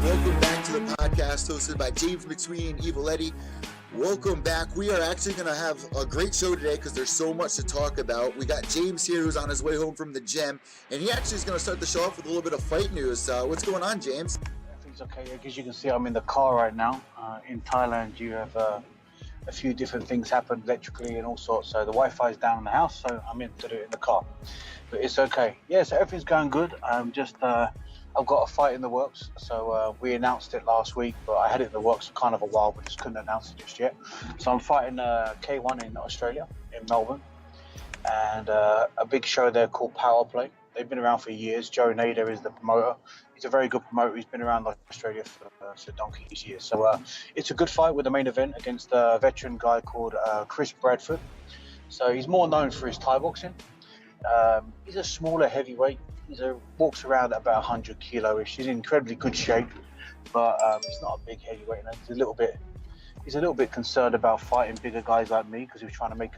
welcome back to the podcast hosted by James McSweeney and Evil Eddie. Welcome back. We are actually going to have a great show today because there's so much to talk about. We got James here who's on his way home from the gym, and he actually is going to start the show off with a little bit of fight news. What's going on, James? Everything's okay. As you can see, I'm in the car right now. In Thailand, you have a few different things happen electrically and all sorts. So the Wi-Fi is down in the house, so I'm in to do it in the car. But it's okay. Yeah, so everything's going good. I've got a fight in the works. So we announced it last week, but I had it in the works for kind of a while, but just couldn't announce it just yet. So I'm fighting K1 in Australia, in Melbourne, and a big show there called Power Play. They've been around for years. USADA is the promoter. He's a very good promoter. He's been around Australia for donkey's years. So it's a good fight with the main event against a veteran guy called Chris Bradford. So he's more known for his Thai boxing. He's a smaller heavyweight. He walks around at about 100 kilo-ish. He's in incredibly good shape, but he's not a big heavyweight. He's a little bit concerned about fighting bigger guys like me because he was trying to make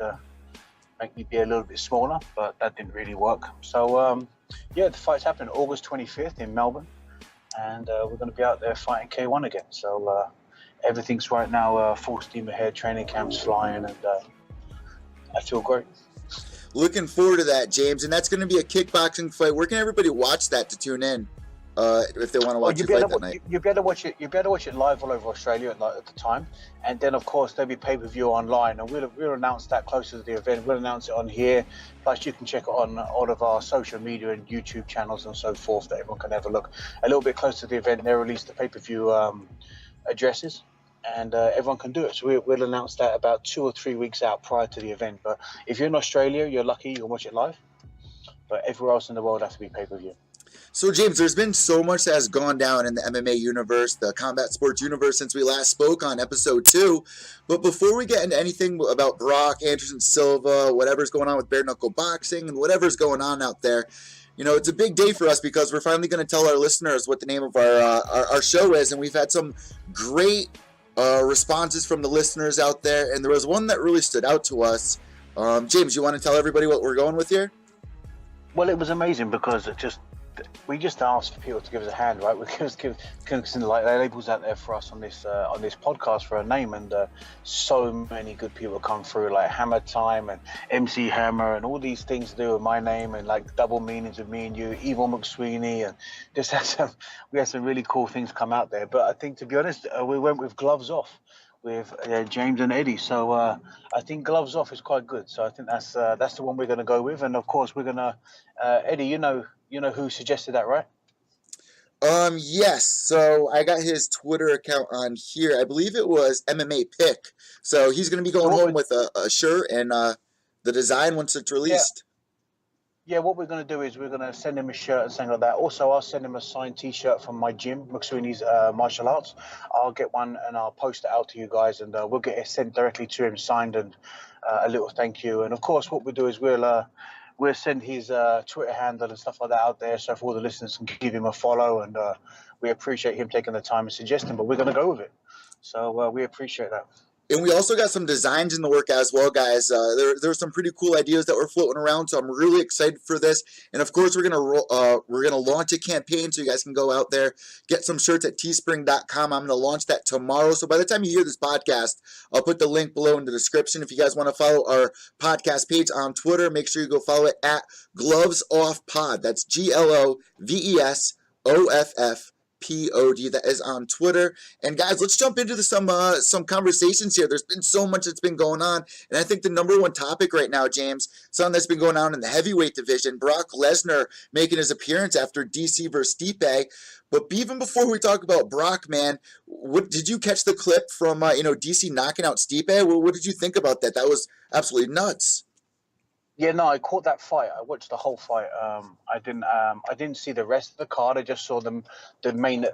me be a little bit smaller, but that didn't really work. So yeah, the fight's happening August 25th in Melbourne, and we're going to be out there fighting K1 again. So everything's right now full steam ahead. Training camp's flying, and I feel great. Looking forward to that, James, and that's going to be a kickboxing fight. Where can everybody watch that to tune in if they want to watch you fight that night? You'll be able to watch it. You'll be able to watch it live all over Australia at the time, and then of course there'll be pay-per-view online, and we'll announce that closer to the event. We'll announce it on here. Plus, you can check it on all of our social media and YouTube channels and so forth, that everyone can have a look. A little bit closer to the event, they'll release the pay-per-view addresses, and everyone can do it. So we'll announce that about 2 or 3 weeks out prior to the event. But if you're in Australia, you're lucky, you can watch it live. But everywhere else in the world has to be pay-per-view. So, James, there's been so much that has gone down in the MMA universe, the combat sports universe, since we last spoke on episode 2. But before we get into anything about Brock, Anderson Silva, whatever's going on with bare knuckle boxing, and whatever's going on out there, you know, it's a big day for us because we're finally going to tell our listeners what the name of our show is. And we've had some great responses from the listeners out there, and there was one that really stood out to us. James, you want to tell everybody what we're going with here? Well, it was amazing because we just asked for people to give us a hand, right? We give like labels out there for us on this podcast for a name, and so many good people come through, like Hammer Time and MC Hammer and all these things to do with my name, and like double meanings of me and you, Evil McSweeney, and we had some really cool things come out there. But I think, to be honest, we went with Gloves Off with James and Eddie. So I think Gloves Off is quite good. So I think that's the one we're going to go with. And of course, we're going to Eddie, you know who suggested that, right? Yes. So I got his Twitter account on here. I believe it was MMA Pick. So he's going to be going home with a shirt and the design once it's released. Yeah, what we're going to do is we're going to send him a shirt and something like that. Also, I'll send him a signed T-shirt from my gym, McSweeney's Martial Arts. I'll get one and I'll post it out to you guys, and we'll get it sent directly to him, signed, and a little thank you. And of course, what we'll do is we'll send his Twitter handle and stuff like that out there, so if all the listeners can give him a follow, and we appreciate him taking the time and suggesting, but we're going to go with it. So we appreciate that. And we also got some designs in the work as well, guys. There were some pretty cool ideas that were floating around, so I'm really excited for this. And of course, we're gonna launch a campaign, so you guys can go out there, get some shirts at teespring.com. I'm gonna launch that tomorrow. So by the time you hear this podcast, I'll put the link below in the description. If you guys want to follow our podcast page on Twitter, make sure you go follow it at Gloves Off Pod. That's GLOVESOFFPOD. That is on Twitter. And guys, let's jump into some conversations here. There's been so much that's been going on, and I think the number one topic right now, James, something that's been going on in the heavyweight division, Brock Lesnar making his appearance after DC versus Stipe. But even before we talk about Brock, man, did you catch the clip from DC knocking out Stipe? What did you think about that? That was absolutely nuts. Yeah, no, I caught that fight. I watched the whole fight. I didn't see the rest of the card. I just saw the main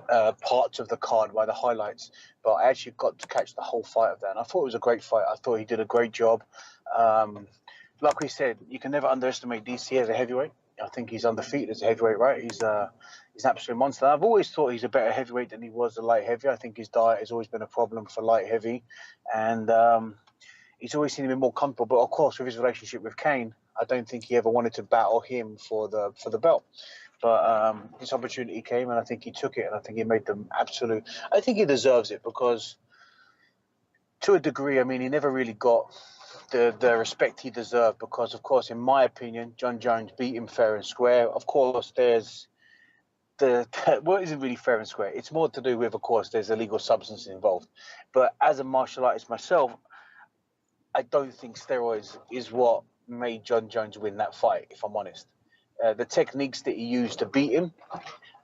parts of the card by the highlights. But I actually got to catch the whole fight of that, and I thought it was a great fight. I thought he did a great job. Like we said, you can never underestimate DC as a heavyweight. I think he's undefeated as a heavyweight, right? He's an absolute monster. I've always thought he's a better heavyweight than he was a light heavy. I think his diet has always been a problem for light heavy, and he's always seemed to be more comfortable. But of course, with his relationship with Kane, I don't think he ever wanted to battle him for the belt. But this opportunity came, and I think he took it, and I think he made them absolute. I think he deserves it because, to a degree, I mean, he never really got the respect he deserved because, of course, in my opinion, John Jones beat him fair and square. Of course, there's well, it isn't really fair and square. It's more to do with, of course, there's illegal substances involved. But as a martial artist myself, I don't think steroids is what made John Jones win that fight, if I'm honest. The techniques that he used to beat him,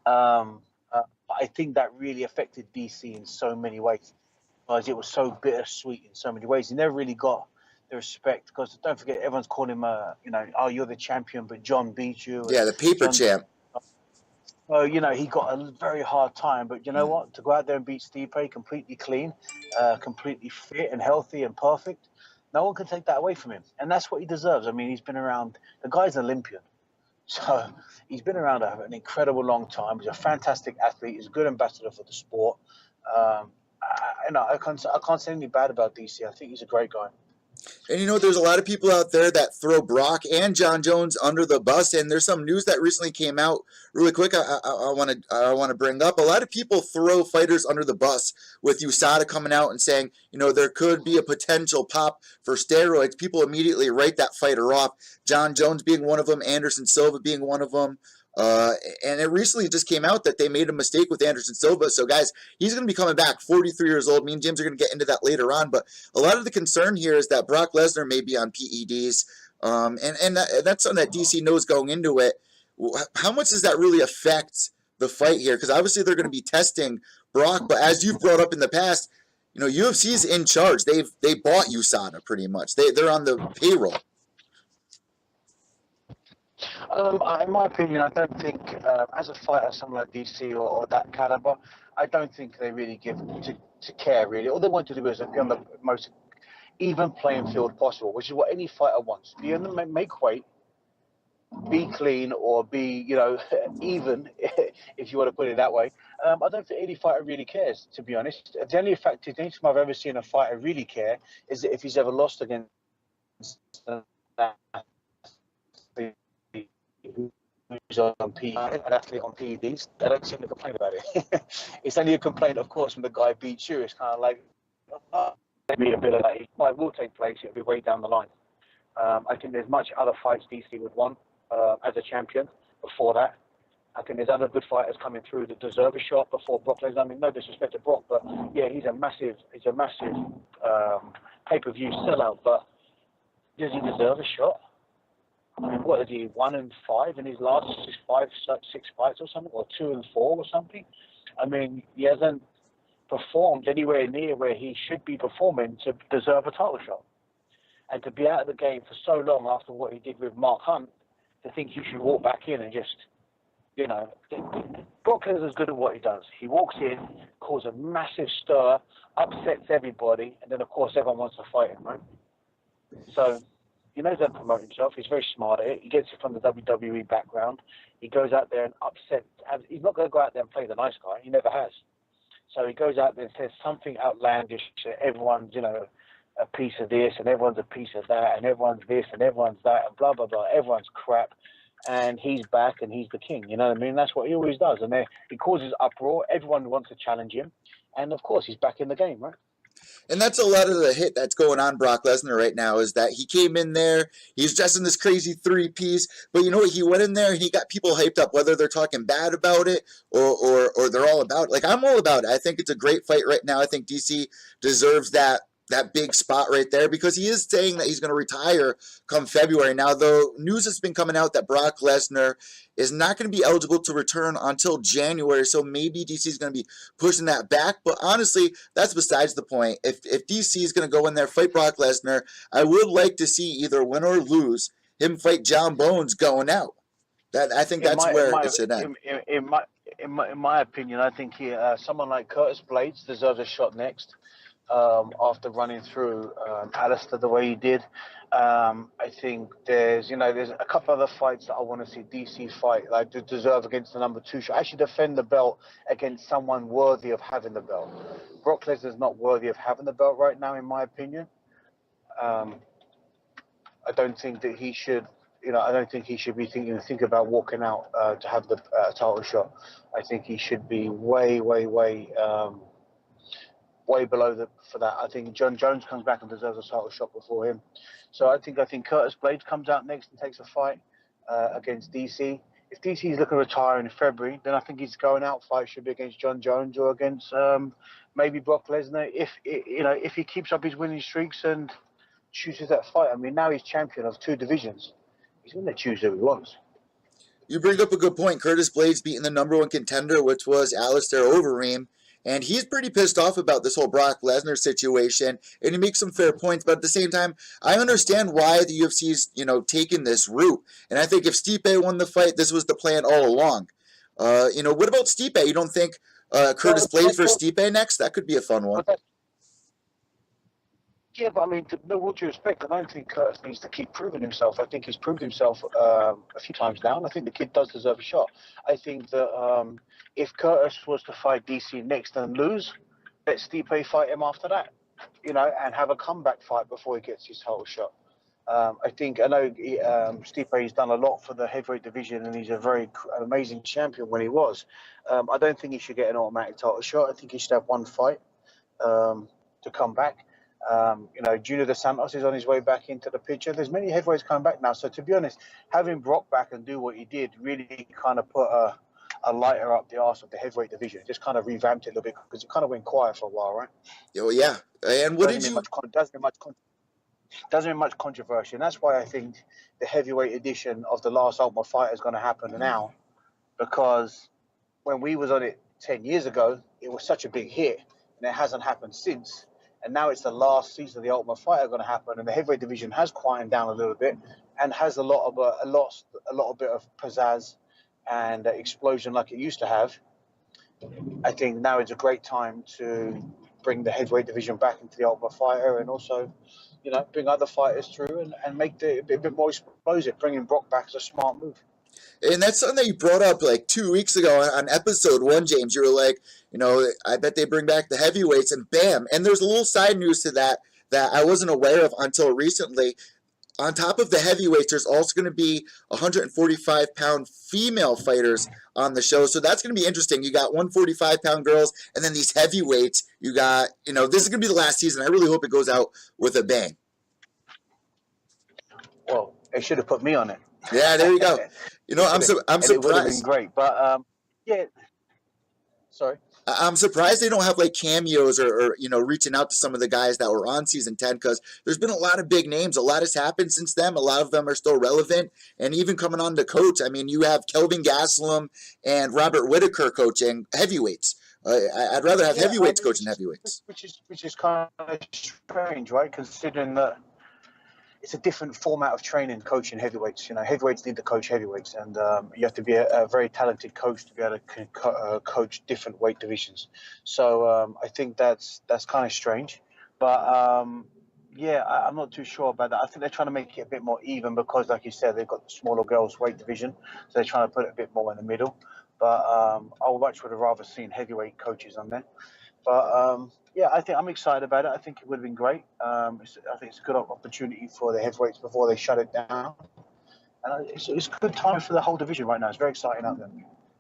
I think that really affected DC in so many ways because it was so bittersweet in so many ways. He never really got the respect because don't forget, everyone's calling him, oh, you're the champion, but John beat you. And Yeah, the paper John, champ. well, he got a very hard time, but you know what? To go out there and beat Stipe completely clean, completely fit and healthy and perfect, no one can take that away from him. And that's what he deserves. I mean, he's been around, the guy's an Olympian. So he's been around an incredible long time. He's a fantastic athlete. He's a good ambassador for the sport. I can't say anything bad about DC. I think he's a great guy. And there's a lot of people out there that throw Brock and John Jones under the bus. And there's some news that recently came out really quick. I want to bring up. A lot of people throw fighters under the bus with USADA coming out and saying, there could be a potential pop for steroids. People immediately write that fighter off. John Jones being one of them, Anderson Silva being one of them. And it recently just came out that they made a mistake with Anderson Silva. So, guys, he's going to be coming back, 43 years old. Me and James are going to get into that later on. But a lot of the concern here is that Brock Lesnar may be on PEDs. And that's something that DC knows going into it. How much does that really affect the fight here? Because obviously they're going to be testing Brock. But as you've brought up in the past, UFC's in charge. They bought USADA pretty much. They're on the payroll. In my opinion, I don't think, as a fighter, someone like DC or that caliber, I don't think they really give to care, really. All they want to do is be on the most even playing field possible, which is what any fighter wants. Be on the make weight, be clean, or be, even, if you want to put it that way. I don't think any fighter really cares, to be honest. The only time I've ever seen a fighter really care is that if he's ever lost against who's on an athlete on PEDs, they don't seem to complain about it. It's only a complaint, of course, when the guy beats you. It's kind of like, maybe a bit of that. It will take place. It'll be way down the line. I think there's much other fights DC would want as a champion before that. I think there's other good fighters coming through that deserve a shot before Brock Lesnar. I mean, no disrespect to Brock, but yeah, he's a massive pay-per-view sellout. But does he deserve a shot? I mean, what is he, 1-5 in his last six fights or something, or 2-4 or something? I mean, he hasn't performed anywhere near where he should be performing to deserve a title shot. And to be out of the game for so long after what he did with Mark Hunt, to think you should walk back in and just, Brock Lesnar's good at what he does. He walks in, causes a massive stir, upsets everybody, and then, of course, everyone wants to fight him, right? So he knows how to promote himself. He's very smart at it. He gets it from the WWE background. He goes out there and upsets. He's not going to go out there and play the nice guy. He never has. So he goes out there and says something outlandish. Everyone's, a piece of this, and everyone's a piece of that, and everyone's this, and everyone's that, and blah, blah, blah. Everyone's crap. And he's back, and he's the king. You know what I mean? That's what he always does. And he causes uproar. Everyone wants to challenge him. And, of course, he's back in the game, right? And that's a lot of the hit that's going on Brock Lesnar right now is that he came in there, he's dressed in this crazy three-piece, but you know what? He went in there and he got people hyped up, whether they're talking bad about it or they're all about it. Like, I'm all about it. I think it's a great fight right now. I think DC deserves that big spot right there because he is saying that he's going to retire come February. Now, though, news has been coming out that Brock Lesnar is not going to be eligible to return until January, so maybe DC is going to be pushing that back. But honestly, that's besides the point. If DC is going to go in there, fight Brock Lesnar, I would like to see either win or lose him fight John Bones going out. I think that's where it should end. In my opinion, I think someone like Curtis Blades deserves a shot next. After running through Alistair the way he did. I think there's a couple other fights that I want to see DC fight, like to deserve against the number 2 shot. Actually defend the belt against someone worthy of having the belt. Brock Lesnar's not worthy of having the belt right now, in my opinion. I don't think that he should I don't think he should be think about walking out to have the title shot. I think he should be way, way, way below for that. I think John Jones comes back and deserves a title shot before him. So I think Curtis Blades comes out next and takes a fight against DC. If DC is looking to retire in February, then I think his going out fight should be against John Jones or against maybe Brock Lesnar. If he keeps up his winning streaks and chooses that fight. I mean, now he's champion of 2 divisions. He's going to choose who he wants. You bring up a good point. Curtis Blades beating the number 1 contender, which was Alistair Overeem. And he's pretty pissed off about this whole Brock Lesnar situation, and he makes some fair points. But at the same time, I understand why the UFC's, taking this route. And I think if Stipe won the fight, this was the plan all along. What about Stipe? You don't think Curtis Blades for Stipe next? That could be a fun one. Yeah, but I mean, no, all due respect, I don't think Curtis needs to keep proving himself. I think he's proved himself a few times now, and I think the kid does deserve a shot. I think that if Curtis was to fight DC next and lose, let Stipe fight him after that, and have a comeback fight before he gets his title shot. I know Stipe has done a lot for the heavyweight division, and he's an amazing champion when he was. I don't think he should get an automatic title shot. I think he should have one fight to come back. Junior Dos Santos is on his way back into the picture. There's many heavyweights coming back now. So to be honest, having Brock back and do what he did really kind of put a lighter up the arse of the heavyweight division. Just kind of revamped it a little bit because it kind of went quiet for a while, right? Oh yeah. And what doesn't mean much controversy, and that's why I think the heavyweight edition of the last Ultimate Fighter is going to happen now, because when we was on it 10 years ago, it was such a big hit, and it hasn't happened since. And now it's the last season of the Ultimate Fighter going to happen, and the heavyweight division has quieted down a little bit and has a lot of bit of pizzazz and explosion like it used to have. I think now is a great time to bring the heavyweight division back into the Ultimate Fighter, and also, bring other fighters through and make it a bit more explosive. Bringing Brock back is a smart move. And that's something that you brought up like 2 weeks ago on episode 1, James. You were like, I bet they bring back the heavyweights, and bam. And there's a little side news to that I wasn't aware of until recently. On top of the heavyweights, there's also going to be 145-pound female fighters on the show. So that's going to be interesting. You got 145-pound girls, and then these heavyweights. You got, this is going to be the last season. I really hope it goes out with a bang. Well, they should have put me on it. Yeah, there you go. I'm surprised. It would have been great, but yeah. Sorry. I'm surprised they don't have like cameos or reaching out to some of the guys that were on season 10, because there's been a lot of big names. A lot has happened since then. A lot of them are still relevant, and even coming on to coach. I mean, you have Kelvin Gastelum and Robert Whitaker coaching heavyweights. I'd rather have heavyweights coaching heavyweights. Which is kind of strange, right? Considering that it's a different format of training, coaching heavyweights. Heavyweights need to coach heavyweights, and you have to be a very talented coach to be able to coach different weight divisions. So I think that's kind of strange, but I'm not too sure about that. I think they're trying to make it a bit more even because, like you said, they've got the smaller girls' weight division, so they're trying to put it a bit more in the middle. But I would have rather seen heavyweight coaches on there. But I think I'm excited about it. I think it would have been great. I think it's a good opportunity for the heavyweights before they shut it down. And it's a good time for the whole division right now. It's very exciting out there.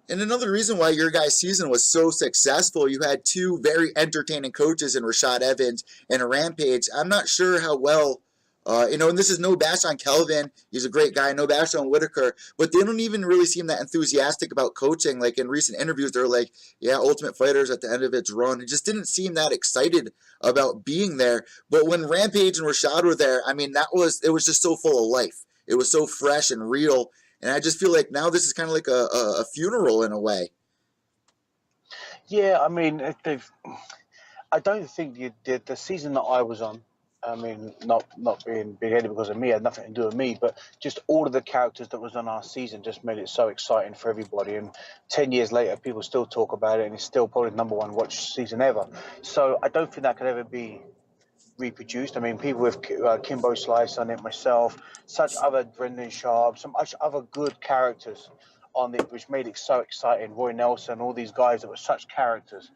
And another reason why your guys' season was so successful, you had 2 very entertaining coaches in Rashad Evans and Rampage. I'm not sure how well, and this is no bash on Kelvin. He's a great guy. No bash on Whitaker. But they don't even really seem that enthusiastic about coaching. Like in recent interviews, they're like, yeah, Ultimate Fighter's at the end of its run. It just didn't seem that excited about being there. But when Rampage and Rashad were there, I mean, it was just so full of life. It was so fresh and real. And I just feel like now this is kind of like a funeral in a way. Yeah, I mean, I don't think the season that I was on, I mean, not being big-headed because of me, it had nothing to do with me, but just all of the characters that was on our season just made it so exciting for everybody. And 10 years later, people still talk about it, and it's still probably the #1 watched season ever. So I don't think that could ever be reproduced. I mean, people with Kimbo Slice on it, myself, such other Brendan Sharp, some other good characters on it, which made it so exciting. Roy Nelson, all these guys that were such characters.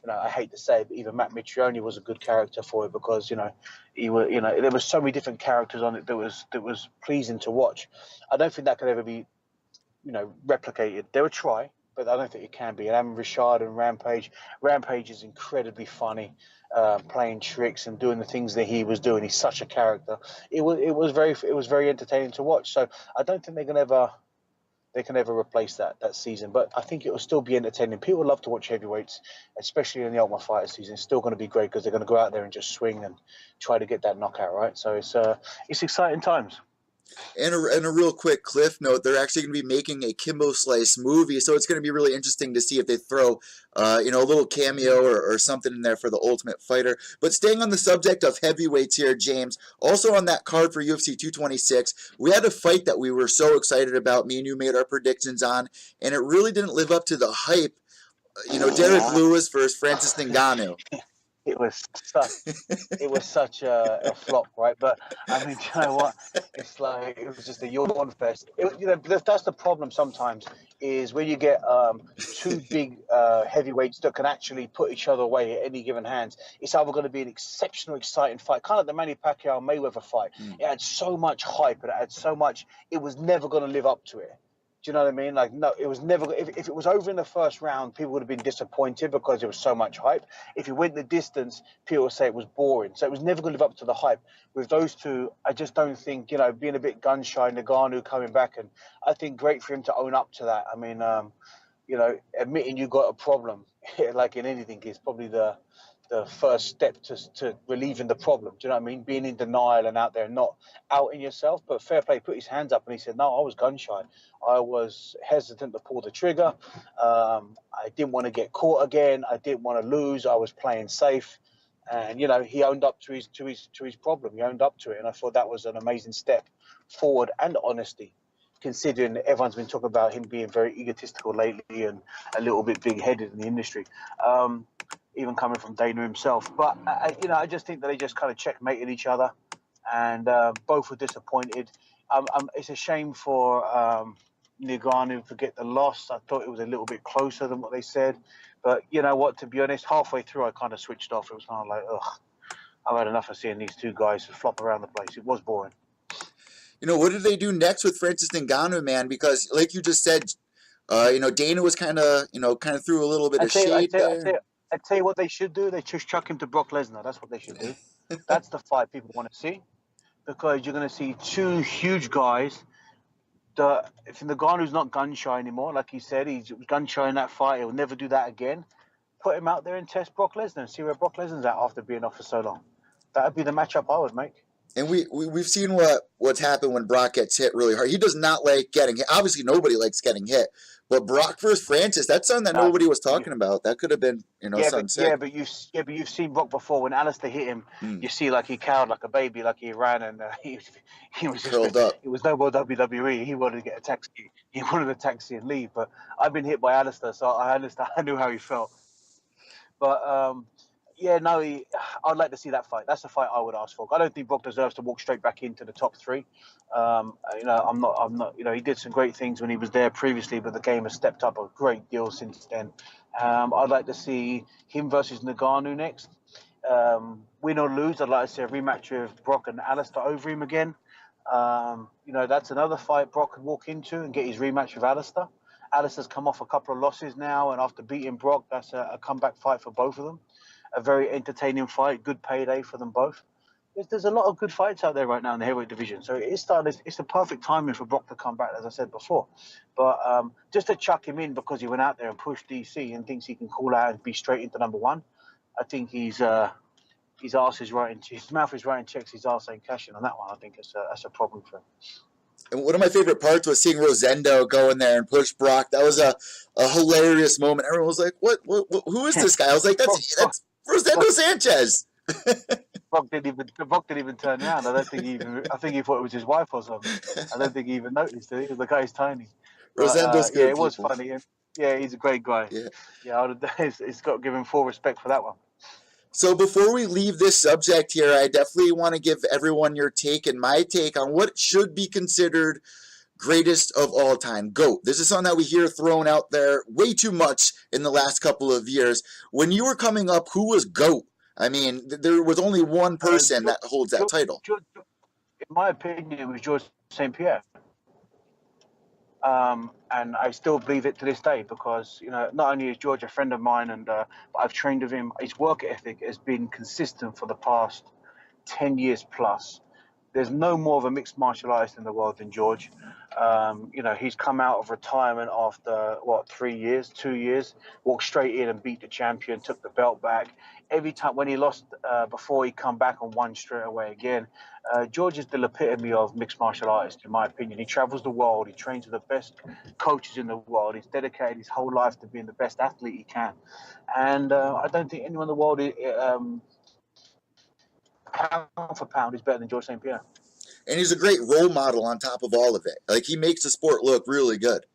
I hate to say it, but even Matt Mitrione was a good character for it, because he was, there was so many different characters on it that was pleasing to watch. I don't think that could ever be replicated. They would try, but I don't think it can be. And having Richard and Rampage is incredibly funny, playing tricks and doing the things that he was doing. He's such a character. It was very entertaining to watch. So I don't think they can ever replace that season. But I think it will still be entertaining. People love to watch heavyweights, especially in the Ultimate Fighter season. It's still going to be great because they're going to go out there and just swing and try to get that knockout, right? So it's exciting times. And a real quick cliff note, they're actually going to be making a Kimbo Slice movie, so it's going to be really interesting to see if they throw, a little cameo or something in there for the Ultimate Fighter. But staying on the subject of heavyweights here, James, also on that card for UFC 226, we had a fight that we were so excited about. Me and you made our predictions on, and it really didn't live up to the hype. Derek Lewis versus Francis Ngannou. It was such a flop, right? But I mean, you know what? It's like it was just a yawn fest. That's the problem sometimes, is when you get two big heavyweights that can actually put each other away at any given hands. It's either going to be an exceptional, exciting fight, kind of like the Manny Pacquiao Mayweather fight. It had so much hype, and it had so much. It was never going to live up to it. Do you know what I mean? Like, no, it was never. If it was over in the first round, people would have been disappointed because there was so much hype. If it went the distance, people would say it was boring. So it was never going to live up to the hype. With those two, I just don't think, being a bit gun shy, Ngannou coming back, and I think great for him to own up to that. I mean, admitting you got a problem, like in anything, is probably the first step to relieving the problem. Do you know what I mean? Being in denial and out there, not outing yourself. But fair play, put his hands up and he said, no, I was gun shy. I was hesitant to pull the trigger. I didn't want to get caught again. I didn't want to lose. I was playing safe. And, he owned up to his problem. He owned up to it. And I thought that was an amazing step forward, and honesty, considering everyone's been talking about him being very egotistical lately and a little bit big-headed in the industry. Even coming from Dana himself. But, I just think that they just kind of checkmated each other, and both were disappointed. It's a shame for Ngannou to get the loss. I thought it was a little bit closer than what they said. But you know what, to be honest, halfway through I kind of switched off. It was kind of like, ugh, I've had enough of seeing these two guys flop around the place. It was boring. What did they do next with Francis Ngannou, man? Because like you just said, Dana was kind of threw a little bit of shade there. I tell you what they should do. They just chuck him to Brock Lesnar. That's what they should do. That's the fight people want to see, because you're going to see two huge guys. If Ngannou's not gun shy anymore, like he said, he was gun shy in that fight. He'll never do that again. Put him out there and test Brock Lesnar and see where Brock Lesnar's at after being off for so long. That would be the matchup I would make. And we've seen what's happened when Brock gets hit really hard. He does not like getting hit. Obviously, nobody likes getting hit. But Brock versus Francis, that's something that nobody was talking about. That could have been, something sick. But you've seen Brock before. When Alistair hit him, you see like he cowered like a baby, like he ran, and he was curled up. It was no more WWE. He wanted to get a taxi. He wanted a taxi and leave. But I've been hit by Alistair, so I understand. I knew how he felt. But I'd like to see that fight. That's the fight I would ask for. I don't think Brock deserves to walk straight back into the top three. I'm not. He did some great things when he was there previously, but the game has stepped up a great deal since then. I'd like to see him versus Ngannou next. Win or lose, I'd like to see a rematch with Brock and Alistair over him again. That's another fight Brock could walk into and get his rematch with Alistair. Alistair's come off a couple of losses now, and after beating Brock, that's a comeback fight for both of them. A very entertaining fight, good payday for them both. There's a lot of good fights out there right now in the heavyweight division. So it's a perfect timing for Brock to come back, as I said before. But just to chuck him in because he went out there and pushed DC and thinks he can call out and be straight into number one, I think his mouth is writing checks, his arse ain't cashing on that one. I think that's a problem for him. And one of my favorite parts was seeing Rosendo go in there and push Brock. That was a hilarious moment. Everyone was like, "What? Who is this guy?" I was like, "That's Rosendo Sanchez." Brock didn't even turn around. I think he thought it was his wife or something. I don't think he even noticed it. The guy's tiny. Rosendo's good. Yeah, it was funny. Yeah, he's a great guy. Yeah, it's got to give him full respect for that one. So before we leave this subject here, I definitely want to give everyone your take and my take on what should be considered greatest of all time, GOAT. This is something that we hear thrown out there way too much in the last couple of years. When you were coming up, who was GOAT? I mean, there was only one person that holds that title. In my opinion, it was George St. Pierre. And I still believe it to this day because, you know, not only is George a friend of mine, but I've trained with him. His work ethic has been consistent for the past 10 years plus. There's no more of a mixed martial artist in the world than George. You know, he's come out of retirement after, 3 years, 2 years, walked straight in and beat the champion, took the belt back. Every time when he lost before, he come back and won straight away again. George is the epitome of mixed martial artist, in my opinion. He travels the world. He trains with the best coaches in the world. He's dedicated his whole life to being the best athlete he can. And I don't think anyone in the world, pound for pound, is better than George St. Pierre. And he's a great role model on top of all of it. Like, he makes the sport look really good.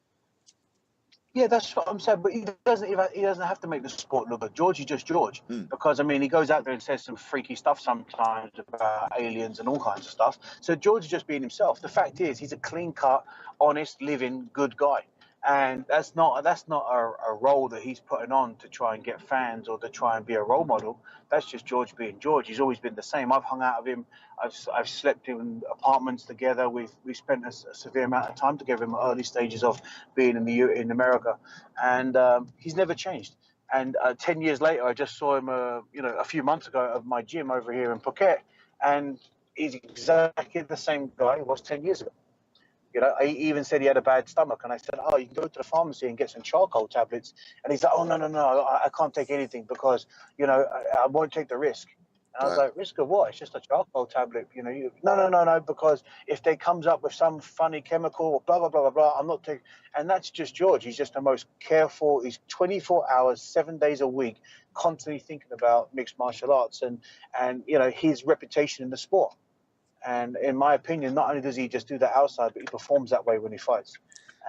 Yeah, that's what I'm saying. But he doesn't have to make the sport look good. George is just George. Because, I mean, he goes out there and says some freaky stuff sometimes about aliens and all kinds of stuff. So George is just being himself. The fact is, he's a clean-cut, honest, living, good guy. And that's not a role that he's putting on to try and get fans or to try and be a role model. That's just George being George. He's always been the same. I've hung out with him. I've slept in apartments together. We've spent a severe amount of time together in the early stages of being in America, and he's never changed. And 10 years later, I just saw him, a few months ago at my gym over here in Phuket, and he's exactly the same guy he was 10 years ago. You know, he even said he had a bad stomach, and I said, "Oh, you can go to the pharmacy and get some charcoal tablets." And he's like, "Oh, no, I can't take anything because, I won't take the risk." And I was like, "Risk of what? It's just a charcoal tablet, you know." No, because if they comes up with some funny chemical, blah blah blah blah blah, I'm not taking. And that's just George. He's just the most careful. He's 24 hours, 7 days a week, constantly thinking about mixed martial arts and his reputation in the sport. And in my opinion, not only does he just do that outside, but he performs that way when he fights.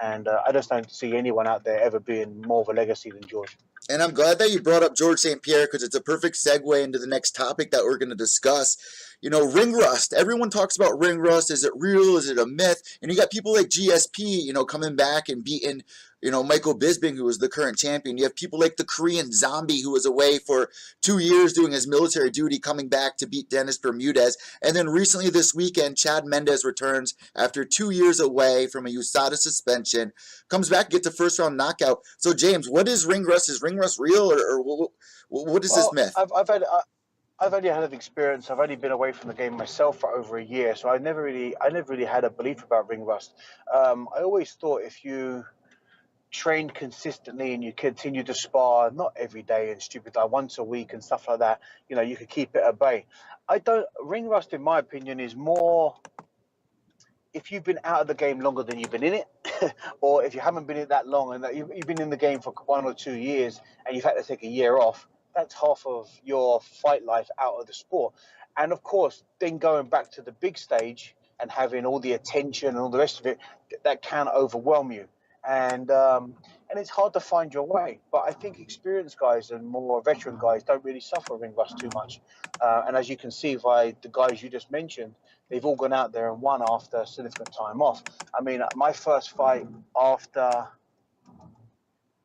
And I just don't see anyone out there ever being more of a legacy than George. And I'm glad that you brought up George St. Pierre because it's a perfect segue into the next topic that we're going to discuss. Ring rust. Everyone talks about ring rust. Is it real? Is it a myth? And you got people like GSP, coming back and beating, Michael Bisping, who was the current champion. You have people like the Korean Zombie, who was away for 2 years doing his military duty, coming back to beat Dennis Bermudez. And then recently this weekend, Chad Mendes returns after 2 years away from a USADA suspension, comes back, gets a first-round knockout. So, James, what is ring rust? Is ring rust real, or what is this myth? I've only had an experience. I've only been away from the game myself for over a year, so I never really had a belief about ring rust. I always thought if you trained consistently and you continue to spar, not every day and stupid, like once a week and stuff like that, you could keep it at bay. Ring rust, in my opinion, is more if you've been out of the game longer than you've been in it, or if you haven't been in it that long and that you've been in the game for 1 or 2 years and you've had to take a year off. That's half of your fight life out of the sport. And of course, then going back to the big stage and having all the attention and all the rest of it, that can overwhelm you. And it's hard to find your way. But I think experienced guys and more veteran guys don't really suffer ring rust too much. And as you can see by the guys you just mentioned, they've all gone out there and won after significant time off. I mean, my first fight after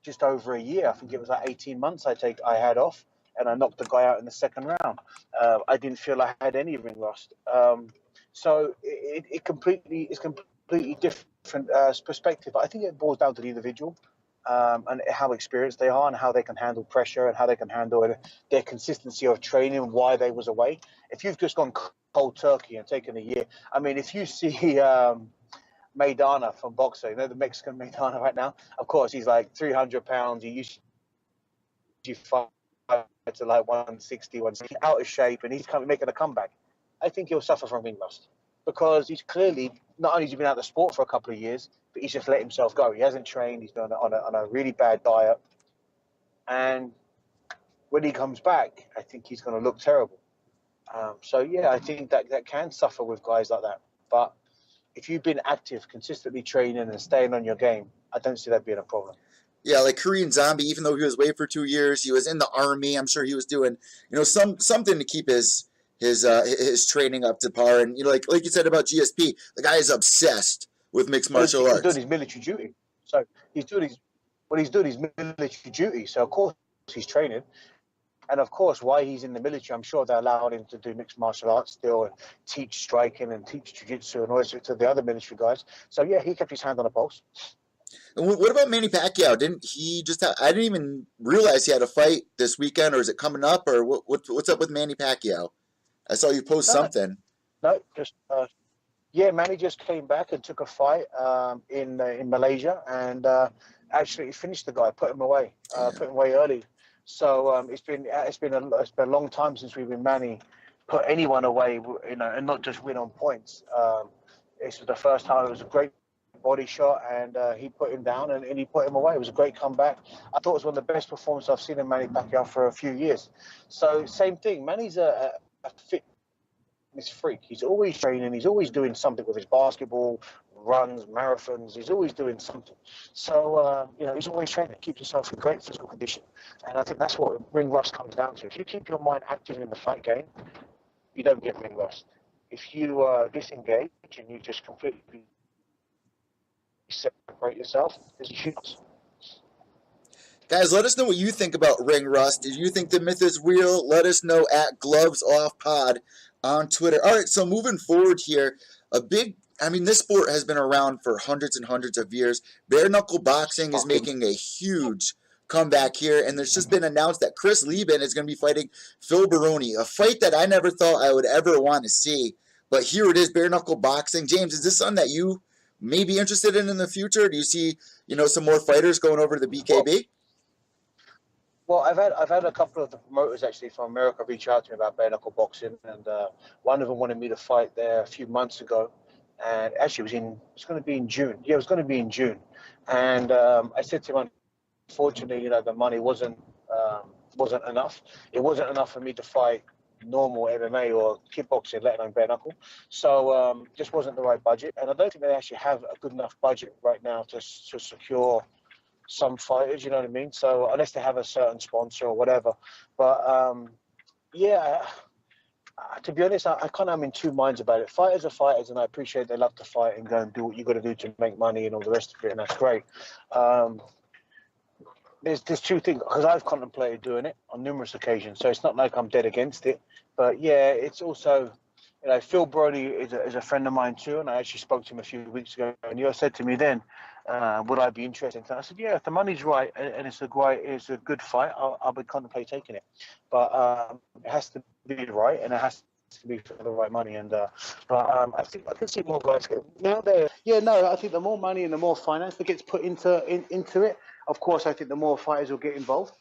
just over a year, I think it was like 18 months I had off, and I knocked the guy out in the second round. I didn't feel I had any ring rust. So it's completely different perspective. But I think it boils down to the individual and how experienced they are and how they can handle pressure and how they can handle their consistency of training and why they was away. If you've just gone cold turkey and taken a year, I mean, if you see Maidana from boxing, the Mexican Maidana right now, of course, he's like 300 pounds. He used to fight to like 160, 160, out of shape, and he's making a comeback. I think he'll suffer from ring rust because he's clearly, not only has he been out of the sport for a couple of years, but he's just let himself go. He hasn't trained. He's been on a really bad diet. And when he comes back, I think he's going to look terrible. So, yeah, I think that can suffer with guys like that. But if you've been active, consistently training and staying on your game, I don't see that being a problem. Yeah, like Korean Zombie, even though he was away for 2 years, he was in the army. I'm sure he was doing, something to keep his training up to par. And like you said about GSP, the guy is obsessed with mixed Well, martial he's doing arts. his military duty. So he's doing his military duty. So of course he's training. And of course, while he's in the military, I'm sure they allowed him to do mixed martial arts still, and teach striking and teach jiu-jitsu and all this to the other military guys. So yeah, he kept his hand on the pulse. And what about Manny Pacquiao? Didn't he just have, I didn't even realize he had a fight this weekend, or is it coming up, or what's up with Manny Pacquiao? I saw you post No, something. no, just yeah, Manny just came back and took a fight in Malaysia, and actually finished the guy, put him away early. So it's been a long time since we've been Manny put anyone away, and not just win on points. This was the first time. It was a great body shot, and he put him down, and he put him away. It was a great comeback. I thought it was one of the best performances I've seen in Manny Pacquiao for a few years. So same thing. Manny's a fit freak. He's always training. He's always doing something with his basketball, runs, marathons. He's always doing something. So, he's always training. Keep yourself in great physical condition. And I think that's what ring rust comes down to. If you keep your mind active in the fight game, you don't get ring rust. If you disengage and you just completely separate yourself, there's a huge. Guys, let us know what you think about ring rust. Did you think the myth is real? Let us know at Gloves Off Pod on Twitter. All right, so moving forward here, this sport has been around for hundreds and hundreds of years. Bare knuckle boxing is making a huge comeback here, and there's just been announced that Chris Leben is going to be fighting Phil Baroni, a fight that I never thought I would ever want to see. But here it is, bare knuckle boxing. James, is this something that you may be interested in the future? Do you see, some more fighters going over to the BKB? Well, I've had a couple of the promoters actually from America reach out to me about bare knuckle boxing, and one of them wanted me to fight there a few months ago, and actually it's going to be in June. Yeah, it was going to be in June, and I said to him, unfortunately, the money wasn't enough. It wasn't enough for me to fight normal MMA or kickboxing, let alone bare knuckle. So just wasn't the right budget, and I don't think they actually have a good enough budget right now to secure some fighters, you know what I mean? So unless they have a certain sponsor or whatever. But to be honest, I kind of am in two minds about it. Fighters are fighters, and I appreciate they love to fight and go and do what you got to do to make money and all the rest of it, and that's great. There's two things, because I've contemplated doing it on numerous occasions, so it's not like I'm dead against it. But yeah, it's also, Phil Baroni is a friend of mine too, and I actually spoke to him a few weeks ago, and you said to me then, would I be interested? And I said, yeah, if the money's right and it's a good fight, I'll be contemplating taking it. But it has to be right, and it has to be for the right money. And I think I can see more guys now. I think the more money and the more finance that gets put into it, of course, I think the more fighters will get involved.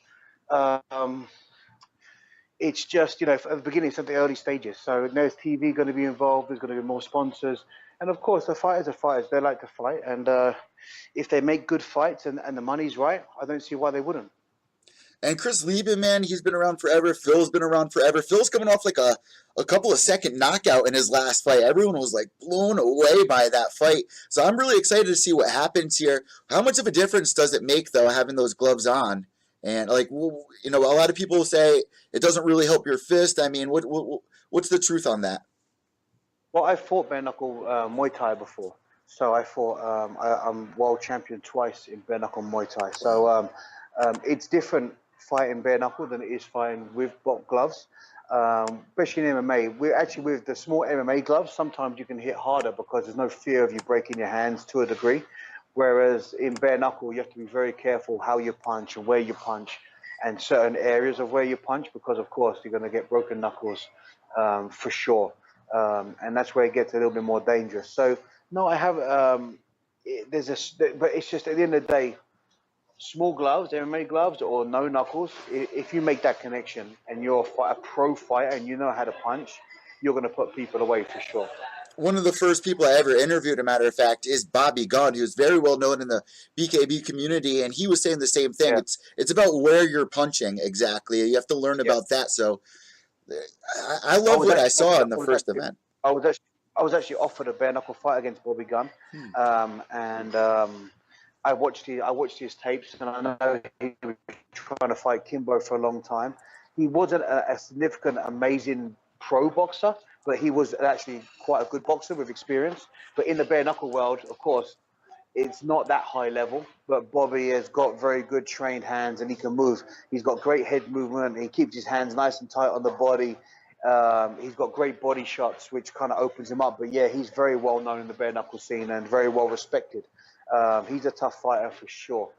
It's just, at the beginning, it's at the early stages. So there's TV going to be involved. There's going to be more sponsors. And of course, the fighters are fighters. They like to fight. And if they make good fights and the money's right, I don't see why they wouldn't. And Chris Leben, man, he's been around forever. Phil's been around forever. Phil's coming off like a couple of second knockout in his last fight. Everyone was like blown away by that fight. So I'm really excited to see what happens here. How much of a difference does it make, though, having those gloves on? And a lot of people say it doesn't really help your fist. I mean, what's the truth on that? Well, I fought bare knuckle Muay Thai before. So I fought, I'm world champion twice in bare knuckle Muay Thai. So it's different fighting bare knuckle than it is fighting with gloves. Especially in MMA, we're actually with the small MMA gloves. Sometimes you can hit harder because there's no fear of you breaking your hands to a degree. Whereas in bare knuckle, you have to be very careful how you punch and where you punch and certain areas of where you punch, because of course you're going to get broken knuckles for sure. And that's where it gets a little bit more dangerous. So no, I have, but it's just at the end of the day, small gloves, MMA gloves or no knuckles, if you make that connection and you're a pro fighter and you know how to punch, you're going to put people away for sure. One of the first people I ever interviewed, a matter of fact, is Bobby Gunn. He was very well known in the BKB community, and he was saying the same thing. Yeah. It's about where you're punching exactly. You have to learn about that. So I love what I saw in the first event. I was actually offered a bare knuckle fight against Bobby Gunn, and I watched his tapes, and I know he was trying to fight Kimbo for a long time. He wasn't a significant, amazing pro boxer, but he was actually quite a good boxer with experience. But in the bare knuckle world, of course, it's not that high level, but Bobby has got very good trained hands and he can move. He's got great head movement. He keeps his hands nice and tight on the body. He's got great body shots, which kind of opens him up. But yeah, he's very well known in the bare knuckle scene and very well respected. He's a tough fighter for sure.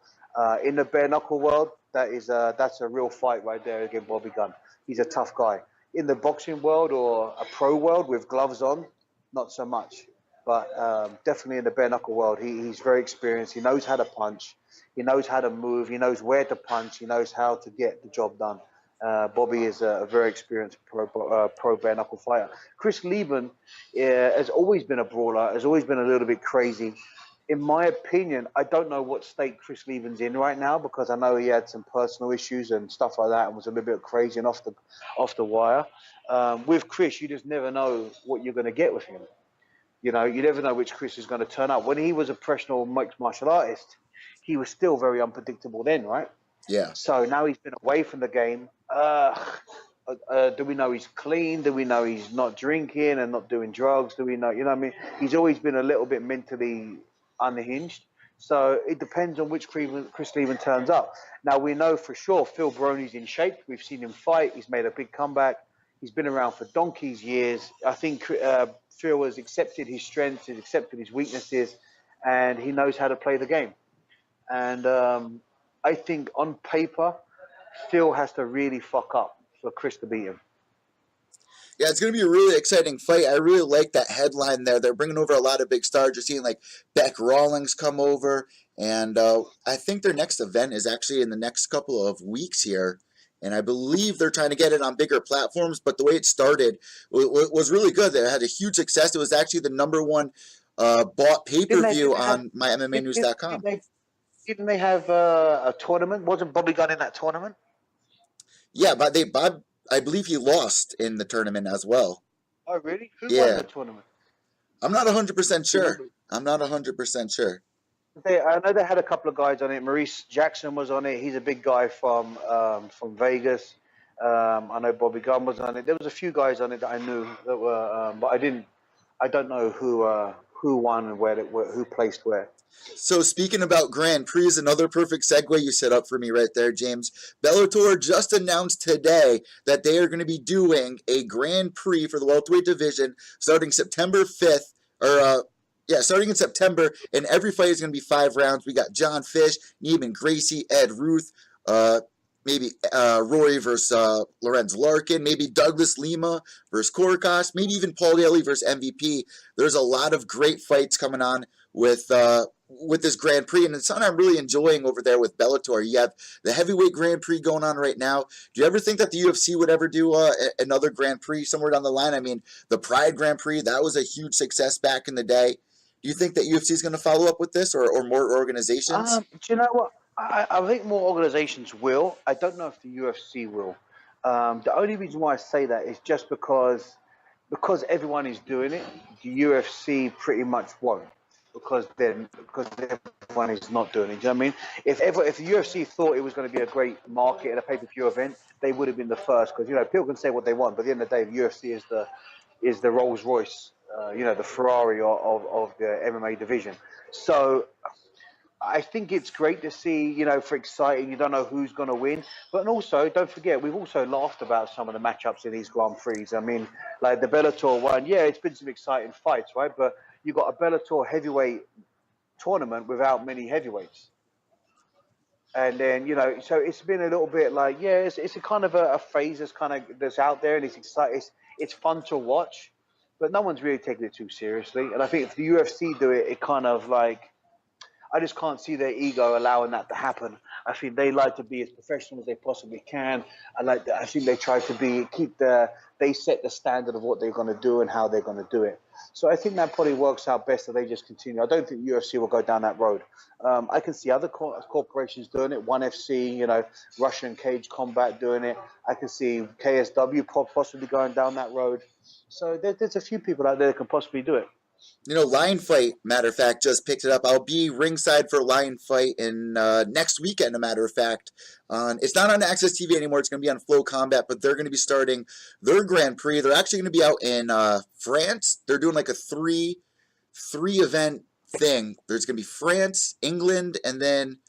In the bare knuckle world, that's a real fight right there against Bobby Gunn. He's a tough guy. In the boxing world or a pro world with gloves on, not so much. But definitely in the bare knuckle world, he's very experienced. He knows how to punch. He knows how to move. He knows where to punch. He knows how to get the job done. Bobby is a very experienced pro bare knuckle fighter. Chris Leben has always been a brawler, has always been a little bit crazy. In my opinion, I don't know what state Chris Leben's in right now because I know he had some personal issues and stuff like that and was a little bit crazy and off the wire. With Chris, you just never know what you're going to get with him. You know, you never know which Chris is going to turn up. When he was a professional mixed martial artist, he was still very unpredictable then, right? Yeah. So now he's been away from the game. Do we know he's clean? Do we know he's not drinking and not doing drugs? Do we know, you know what I mean? He's always been a little bit mentally unhinged. So it depends on which Chris Leben turns up. Now, we know for sure Phil Baroni's in shape. We've seen him fight. He's made a big comeback. He's been around for donkey's years. I think Phil has accepted his strengths, he's accepted his weaknesses, and he knows how to play the game. And I think on paper, Phil has to really fuck up for Chris to beat him. Yeah, it's going to be a really exciting fight. I really like that headline there. They're bringing over a lot of big stars. You're seeing like Beck Rawlings come over, and I think their next event is actually in the next couple of weeks here. And I believe they're trying to get it on bigger platforms, but the way it started was really good. They had a huge success. It was actually the #1 bought pay-per-view on mymmanews.com. Didn't they have a tournament? Wasn't Bobby Gunn in that tournament? Yeah, but I believe he lost in the tournament as well. Oh, really? Who won the tournament? I'm not 100% sure. I'm not 100% sure. I know they had a couple of guys on it. Maurice Jackson was on it. He's a big guy from Vegas. I know Bobby Gunn was on it. There was a few guys on it that I knew that were, but I don't know who won and who placed where. So speaking about Grand Prix is another perfect segue you set up for me right there, James. Bellator just announced today that they are going to be doing a Grand Prix for the welterweight division starting September 5th, starting in September, and every fight is going to be 5 rounds. We got John Fish, Neiman Gracie, Ed Ruth, maybe Roy versus Lorenz Larkin, maybe Douglas Lima versus Korkos, maybe even Paul Daly versus MVP. There's a lot of great fights coming on with this Grand Prix, and it's something I'm really enjoying over there with Bellator. You have the heavyweight Grand Prix going on right now. Do you ever think that the UFC would ever do another Grand Prix somewhere down the line? I mean, the Pride Grand Prix, that was a huge success back in the day. Do you think that UFC is going to follow up with this or more organizations? Do you know what? I think more organizations will. I don't know if the UFC will. The only reason why I say that is just because everyone is doing it, the UFC pretty much won't. Because everyone is not doing it. Do you know what I mean? If the UFC thought it was going to be a great market and a pay-per-view event, they would have been the first. Because people can say what they want, but at the end of the day, the UFC is the Rolls Royce, the Ferrari of the MMA division. So I think it's great to see, for exciting. You don't know who's going to win, but also don't forget we've also laughed about some of the matchups in these Grand Prix. I mean, like the Bellator one, yeah, it's been some exciting fights, right? But you got a Bellator heavyweight tournament without many heavyweights, and then so it's been a little bit like, yeah, it's a kind of a phase that's out there, and it's exciting. It's fun to watch, but no one's really taking it too seriously. And I think if the UFC do it, it kind of like, I just can't see their ego allowing that to happen. I think they like to be as professional as they possibly can. I think they try to they set the standard of what they're going to do and how they're going to do it. So I think that probably works out best that they just continue. I don't think UFC will go down that road. I can see other corporations doing it. ONE FC, Russian Cage Combat doing it. I can see KSW possibly going down that road. So there's a few people out there that can possibly do it. Lion Fight, matter of fact, just picked it up. I'll be ringside for Lion Fight in next weekend, a matter of fact. It's not on Access TV anymore. It's going to be on Flow Combat, but they're going to be starting their Grand Prix. They're actually going to be out in France. They're doing like a three event thing. There's going to be France, England, and then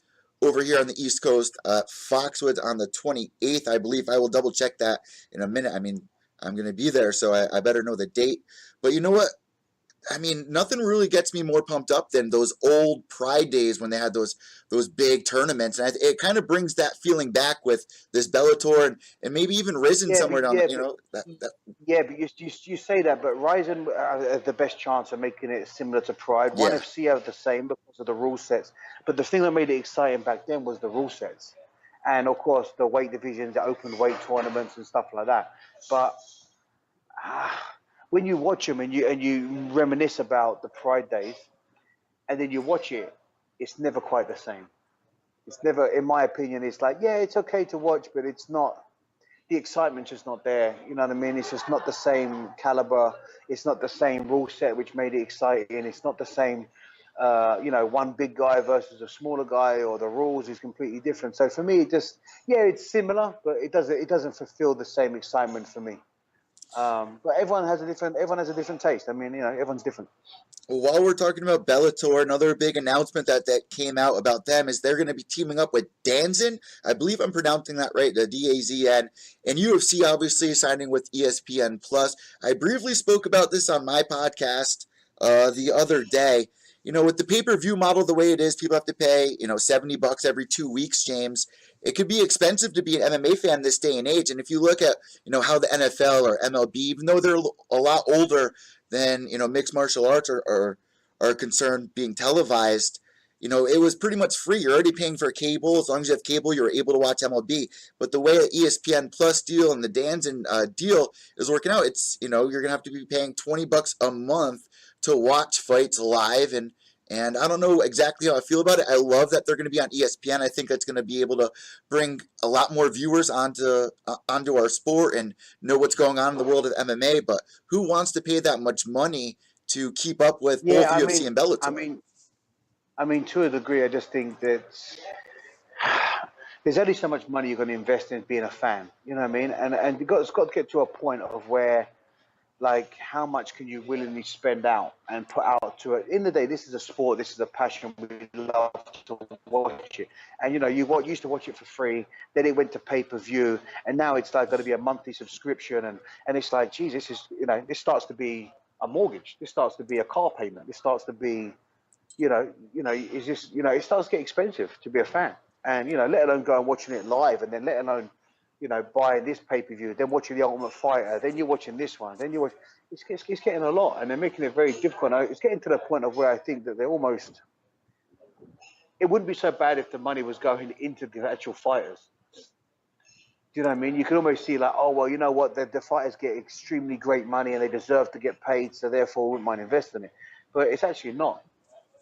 over here on the East Coast, Foxwoods on the 28th, I believe. I will double check that in a minute. I mean, I'm going to be there, so I better know the date. But you know what? I mean, nothing really gets me more pumped up than those old Pride days when they had those big tournaments, and it kind of brings that feeling back with this Bellator and maybe even Risen Yeah, somewhere but, down. yeah, You but know that. yeah, but you say that, but Ryzen has the best chance of making it similar to Pride. One Yeah, FC have the same because of the rule sets, but the thing that made it exciting back then was the rule sets, and of course the weight divisions, the open weight tournaments and stuff like that. But when you watch them and you reminisce about the Pride days, and then you watch it, it's never quite the same. It's never, in my opinion, it's like, yeah, it's okay to watch, but it's not, the excitement's just not there. You know what I mean? It's just not the same caliber. It's not the same rule set which made it exciting. It's not the same, one big guy versus a smaller guy, or the rules is completely different. So for me, it just, yeah, it's similar, but it doesn't fulfill the same excitement for me. But everyone has a different taste. I mean, everyone's different. Well, while we're talking about Bellator, another big announcement that came out about them is they're going to be teaming up with Danzin. I believe I'm pronouncing that right, the DAZN. And UFC obviously signing with ESPN Plus. I briefly spoke about this on my podcast the other day. With the pay-per-view model the way it is, people have to pay, $70 every 2 weeks, James. It could be expensive to be an MMA fan this day and age. And if you look at, how the NFL or MLB, even though they're a lot older than mixed martial arts are concerned being televised. It was pretty much free. You're already paying for cable. As long as you have cable, you're able to watch MLB. But the way the ESPN Plus deal and the Danzin deal is working out, it's you're gonna have to be paying $20 a month to watch fights live, and I don't know exactly how I feel about it. I love that they're going to be on ESPN. I think that's going to be able to bring a lot more viewers onto our sport and know what's going on in the world of MMA. But who wants to pay that much money to keep up with both Yeah, UFC and I Bellator? mean, to a degree, I just think that there's only so much money you're going to invest in being a fan. You know what I mean? And it's got to get to a point of where, like, how much can you willingly spend out and put out to it? In the day, this is a sport. This is a passion. We love to watch it. And used to watch it for free. Then it went to pay-per-view, and now it's like going to be a monthly subscription. And it's like, geez, this starts to be a mortgage. This starts to be a car payment. This starts to be is just, it starts to get expensive to be a fan. And, let alone going watching it live, and then let alone, buying this pay-per-view, then watching The Ultimate Fighter, then you're watching this one, then it's getting a lot, and they're making it very difficult. Now, it's getting to the point of where I think that it wouldn't be so bad if the money was going into the actual fighters. Do you know what I mean? You can almost see like, oh, well, you know what, the fighters get extremely great money and they deserve to get paid, so therefore I wouldn't mind investing in it. But it's actually not.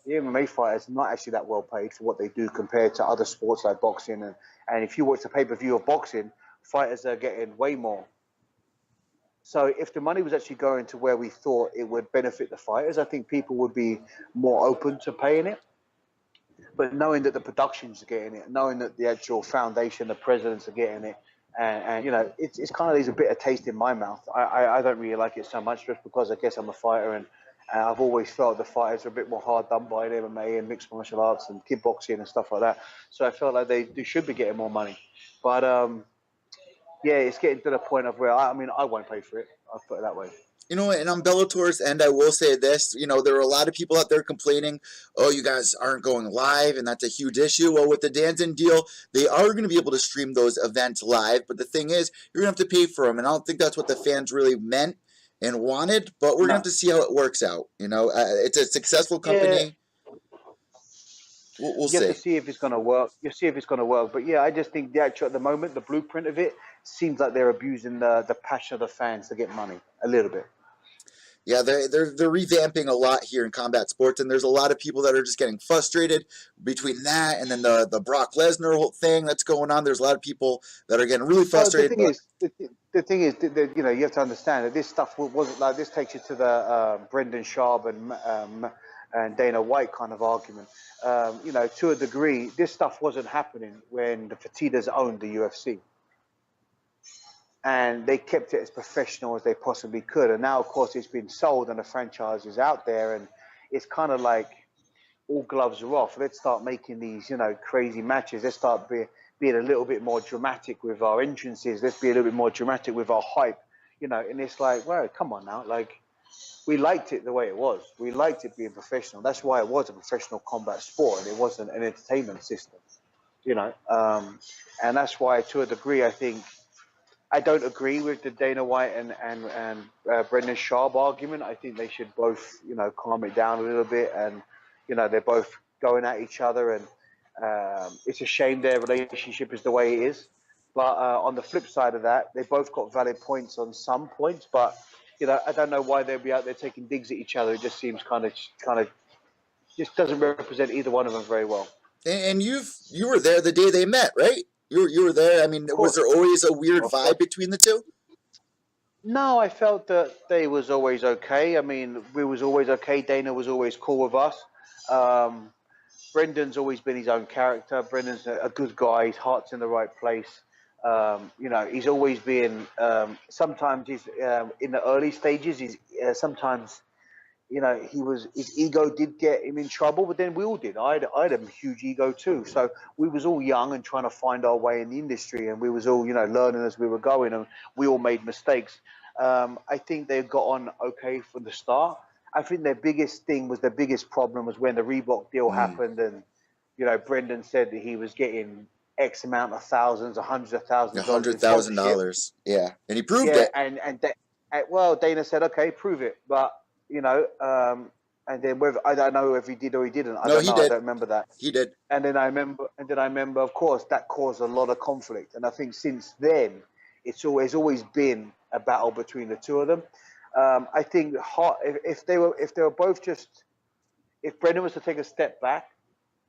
The MMA fighters are not actually that well paid for what they do compared to other sports like boxing. And if you watch the pay-per-view of boxing, fighters are getting way more. So if the money was actually going to where we thought it would benefit the fighters, I think people would be more open to paying it. But knowing that the productions are getting it, knowing that the actual foundation, the presidents are getting it, and it's kind of leaves a bitter taste in my mouth. I don't really like it so much, just because I guess I'm a fighter, and I've always felt the fighters are a bit more hard done by in MMA and mixed martial arts and kickboxing and stuff like that. So I felt like they should be getting more money. But yeah, it's getting to the point of where I won't pay for it. I'll put it that way. And on Bellator's end, I will say this, there are a lot of people out there complaining, oh, you guys aren't going live, and that's a huge issue. Well, with the Danzin deal, they are going to be able to stream those events live, but the thing is, you're going to have to pay for them, and I don't think that's what the fans really meant and wanted, but we're going to have No. to see how it works out. It's a successful Yeah, company. We'll you have to see. see if it's going to work. You see if it's going to work. But yeah, I just think at the moment, the blueprint of it seems like they're abusing the passion of the fans to get money a little bit. Yeah, they're revamping a lot here in combat sports, and there's a lot of people that are just getting frustrated between that and then the Brock Lesnar whole thing that's going on. There's a lot of people that are getting really Well, frustrated, but the thing is, that, you know, you have to understand that this stuff wasn't like this. Takes you to the Brendan Schaub and Dana White kind of argument. You know, to a degree, this stuff wasn't happening when the Fertittas owned the UFC, and they kept it as professional as they possibly could. And now, of course, it's been sold and the franchise is out there, and it's kind of like all gloves are off. Let's start making these, you know, crazy matches. Let's start being a little bit more dramatic with our entrances. Let's be a little bit more dramatic with our hype, you know. And it's like, well, come on now. Like, we liked it the way it was. We liked it being professional. That's why it was a professional combat sport, and it wasn't an entertainment system, you know. And that's why, to a degree, I think I don't agree with the Dana White and Brendan Schaub argument. I think they should both, you know, calm it down a little bit. And, you know, they're both going at each other, and it's a shame their relationship is the way it is. But on the flip side of that, they both got valid points on some points. But, you know, I don't know why they'll be out there taking digs at each other. It just seems kind of just doesn't represent either one of them very well. and you were there the day they met, right? You were there. I mean, Of was course, there always a weird of vibe course. between the two? No, I felt that they was always okay. I mean, we was always okay. Dana was always cool with us. Um, Brendan's always been his own character. Brendan's a good guy. His heart's in the right place. You know, he's always been. Sometimes he's in the early stages. He's sometimes, you know, his ego did get him in trouble, but then we all did. I had a huge ego too. So we was all young and trying to find our way in the industry, and we was all, you know, learning as we were going, and we all made mistakes. I think they got on okay from the start. I think their biggest thing was their biggest problem was when the Reebok deal happened, and, you know, Brendan said that he was getting X amount of thousands or hundreds of thousands A of dollars hundred in thousand sponsorship. dollars, yeah, and he proved Yeah, it. well, Dana said, okay, prove it, but, you know, and then whether I don't know if he did or he didn't. I No, don't he know. I did. don't remember that. He did. And then I remember, of course, that caused a lot of conflict. And I think since then, it's always been a battle between the two of them. I think if they were both just, if Brendan was to take a step back,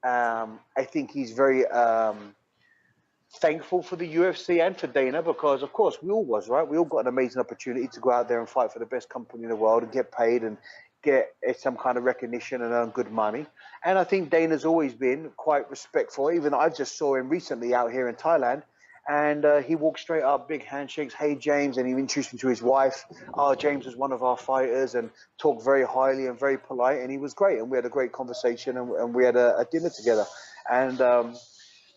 I think he's very thankful for the UFC and for Dana, because of course we all was, right. We all got an amazing opportunity to go out there and fight for the best company in the world and get paid and get some kind of recognition and earn good money. And I think Dana's always been quite respectful. Even I just saw him recently out here in Thailand, and he walked straight up, big handshakes, hey James, and he introduced me to his wife. Oh, James was one of our fighters, and talked very highly and very polite, and he was great, and we had a great conversation, and we had a dinner together. And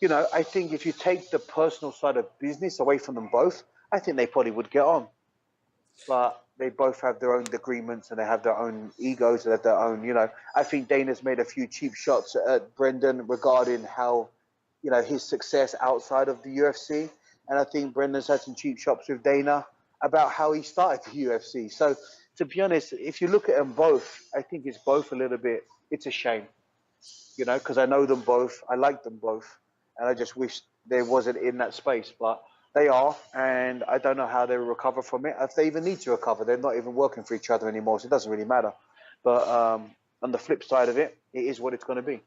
you know, I think if you take the personal side of business away from them both, I think they probably would get on. But they both have their own agreements, and they have their own egos, and have their own, you know. I think Dana's made a few cheap shots at Brendan regarding how, you know, his success outside of the UFC. And I think Brendan's had some cheap shots with Dana about how he started the UFC. So, to be honest, if you look at them both, I think it's both a little bit, it's a shame, you know, because I know them both. I like them both. And I just wish they wasn't in that space. But they are, and I don't know how they will recover from it. If they even need to recover, they're not even working for each other anymore, so it doesn't really matter. But on the flip side of it, it is what it's going to be.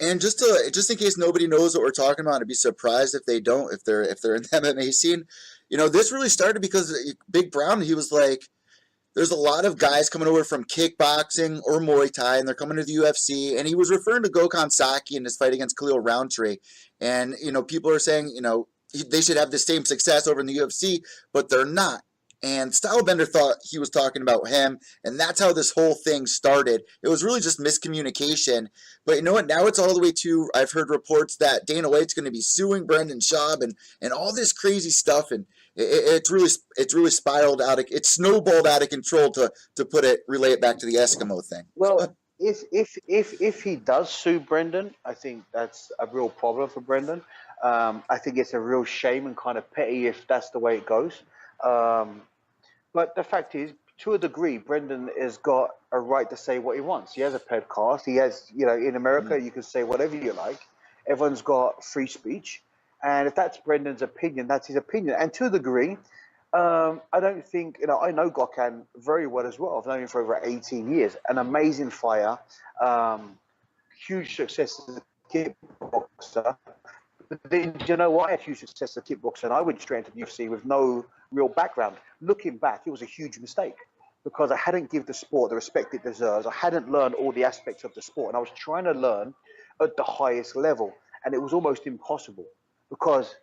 And just in case nobody knows what we're talking about, I'd be surprised if they don't, if they're in the MMA scene. You know, this really started because Big Brown, he was like, there's a lot of guys coming over from kickboxing or Muay Thai, and they're coming to the UFC. And he was referring to Gokhan Saki in his fight against Khalil Roundtree. And, you know, people are saying, you know, they should have the same success over in the UFC, but they're not. And Stylebender thought he was talking about him, and that's how this whole thing started. It was really just miscommunication. But you know what? Now it's all the way to, I've heard reports that Dana White's going to be suing Brendan Schaub and all this crazy stuff, and it's really spiraled out of, it's snowballed out of control, to put it, relay it back to the Eskimo thing. Well, if he does sue Brendan, I think that's a real problem for Brendan. I think it's a real shame and kind of petty if that's the way it goes. But the fact is, to a degree, Brendan has got a right to say what he wants. He has a podcast. He has, you know, in America, you can say whatever you like. Everyone's got free speech. And if that's Brendan's opinion, that's his opinion. And to a degree, I don't think, I know Gokhan very well as well. I've known him for over 18 years. An amazing fighter, huge success as a kickboxer. But then, you know what? I had huge success as a kickboxer, and I went straight into the UFC with no real background. Looking back, it was a huge mistake because I hadn't given the sport the respect it deserves. I hadn't learned all the aspects of the sport, and I was trying to learn at the highest level, and it was almost impossible because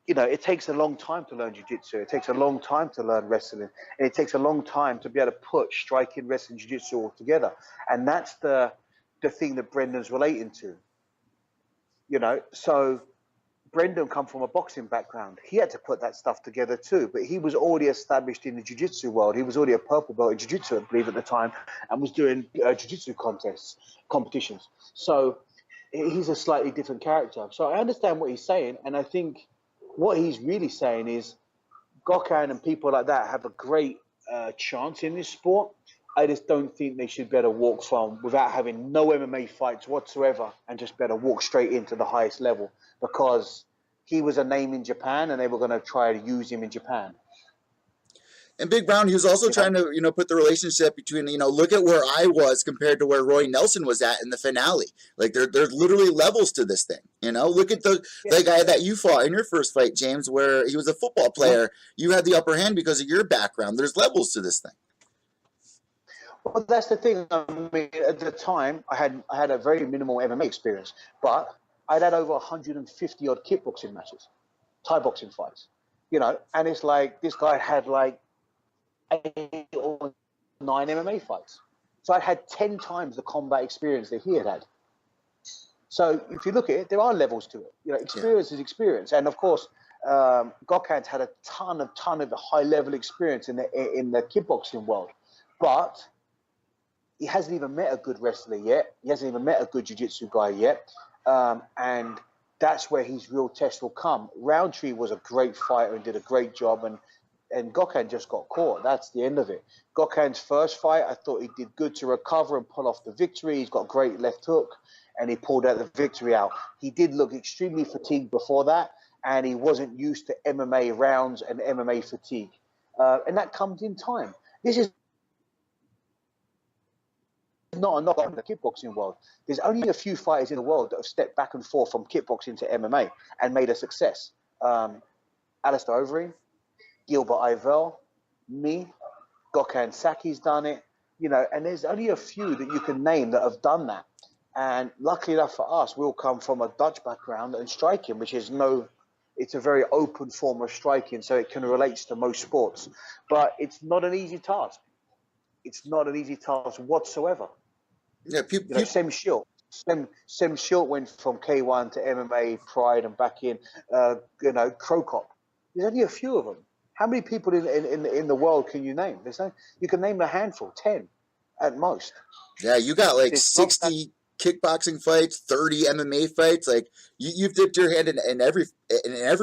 it takes a long time to learn jiu-jitsu. It takes a long time to learn wrestling, and it takes a long time to be able to put striking, wrestling, jiu-jitsu all together. And that's the thing that Brendan's relating to. So Brendan come from a boxing background. He had to put that stuff together too, but he was already established in the jiu-jitsu world. He was already a purple belt in jiu-jitsu, I believe, at the time, and was doing jiu-jitsu competitions. So he's a slightly different character. So I understand what he's saying, and I think what he's really saying is Gokhan and people like that have a great chance in this sport. I just don't think they should be able to walk from without having no MMA fights whatsoever and just be able to walk straight into the highest level because he was a name in Japan and they were going to try to use him in Japan. And Big Brown, he was also trying to, put the relationship between, look at where I was compared to where Roy Nelson was at in the finale. Like, there's literally levels to this thing, Look at the guy that you fought in your first fight, James, where he was a football player. You had the upper hand because of your background. There's levels to this thing. Well, that's the thing. I mean, at the time, I had a very minimal MMA experience, but I'd had over 150 odd kickboxing matches, Thai boxing fights, and it's like this guy had like 8 or 9 MMA fights. So I had 10 times the combat experience that he had had. So if you look at it, there are levels to it. Experience is experience. And of course, Gokhan's had a ton of high level experience in the kickboxing world. But he hasn't even met a good wrestler yet. He hasn't even met a good jiu-jitsu guy yet. And that's where his real test will come. Roundtree was a great fighter and did a great job, and Gokhan just got caught. That's the end of it. Gokhan's first fight, I thought he did good to recover and pull off the victory. He's got great left hook, and he pulled out the victory out. He did look extremely fatigued before that, and he wasn't used to MMA rounds and MMA fatigue. And that comes in time. This is not a knock on the kickboxing world. There's only a few fighters in the world that have stepped back and forth from kickboxing to MMA and made a success. Alistair Overeem, Gilbert Ivell, me, Gokhan Saki's done it, and there's only a few that you can name that have done that. And luckily enough for us, we all come from a Dutch background and striking, which is it's a very open form of striking, so it can relate to most sports. But it's not an easy task. It's not an easy task whatsoever. Yeah, Sem Schilt went from K1 to MMA, Pride, and back in, Krokop. There's only a few of them. How many people in the world can you name? You can name a handful, 10 at most. Yeah, you got like 60 kickboxing fights, 30 MMA fights. Like you've dipped your hand in every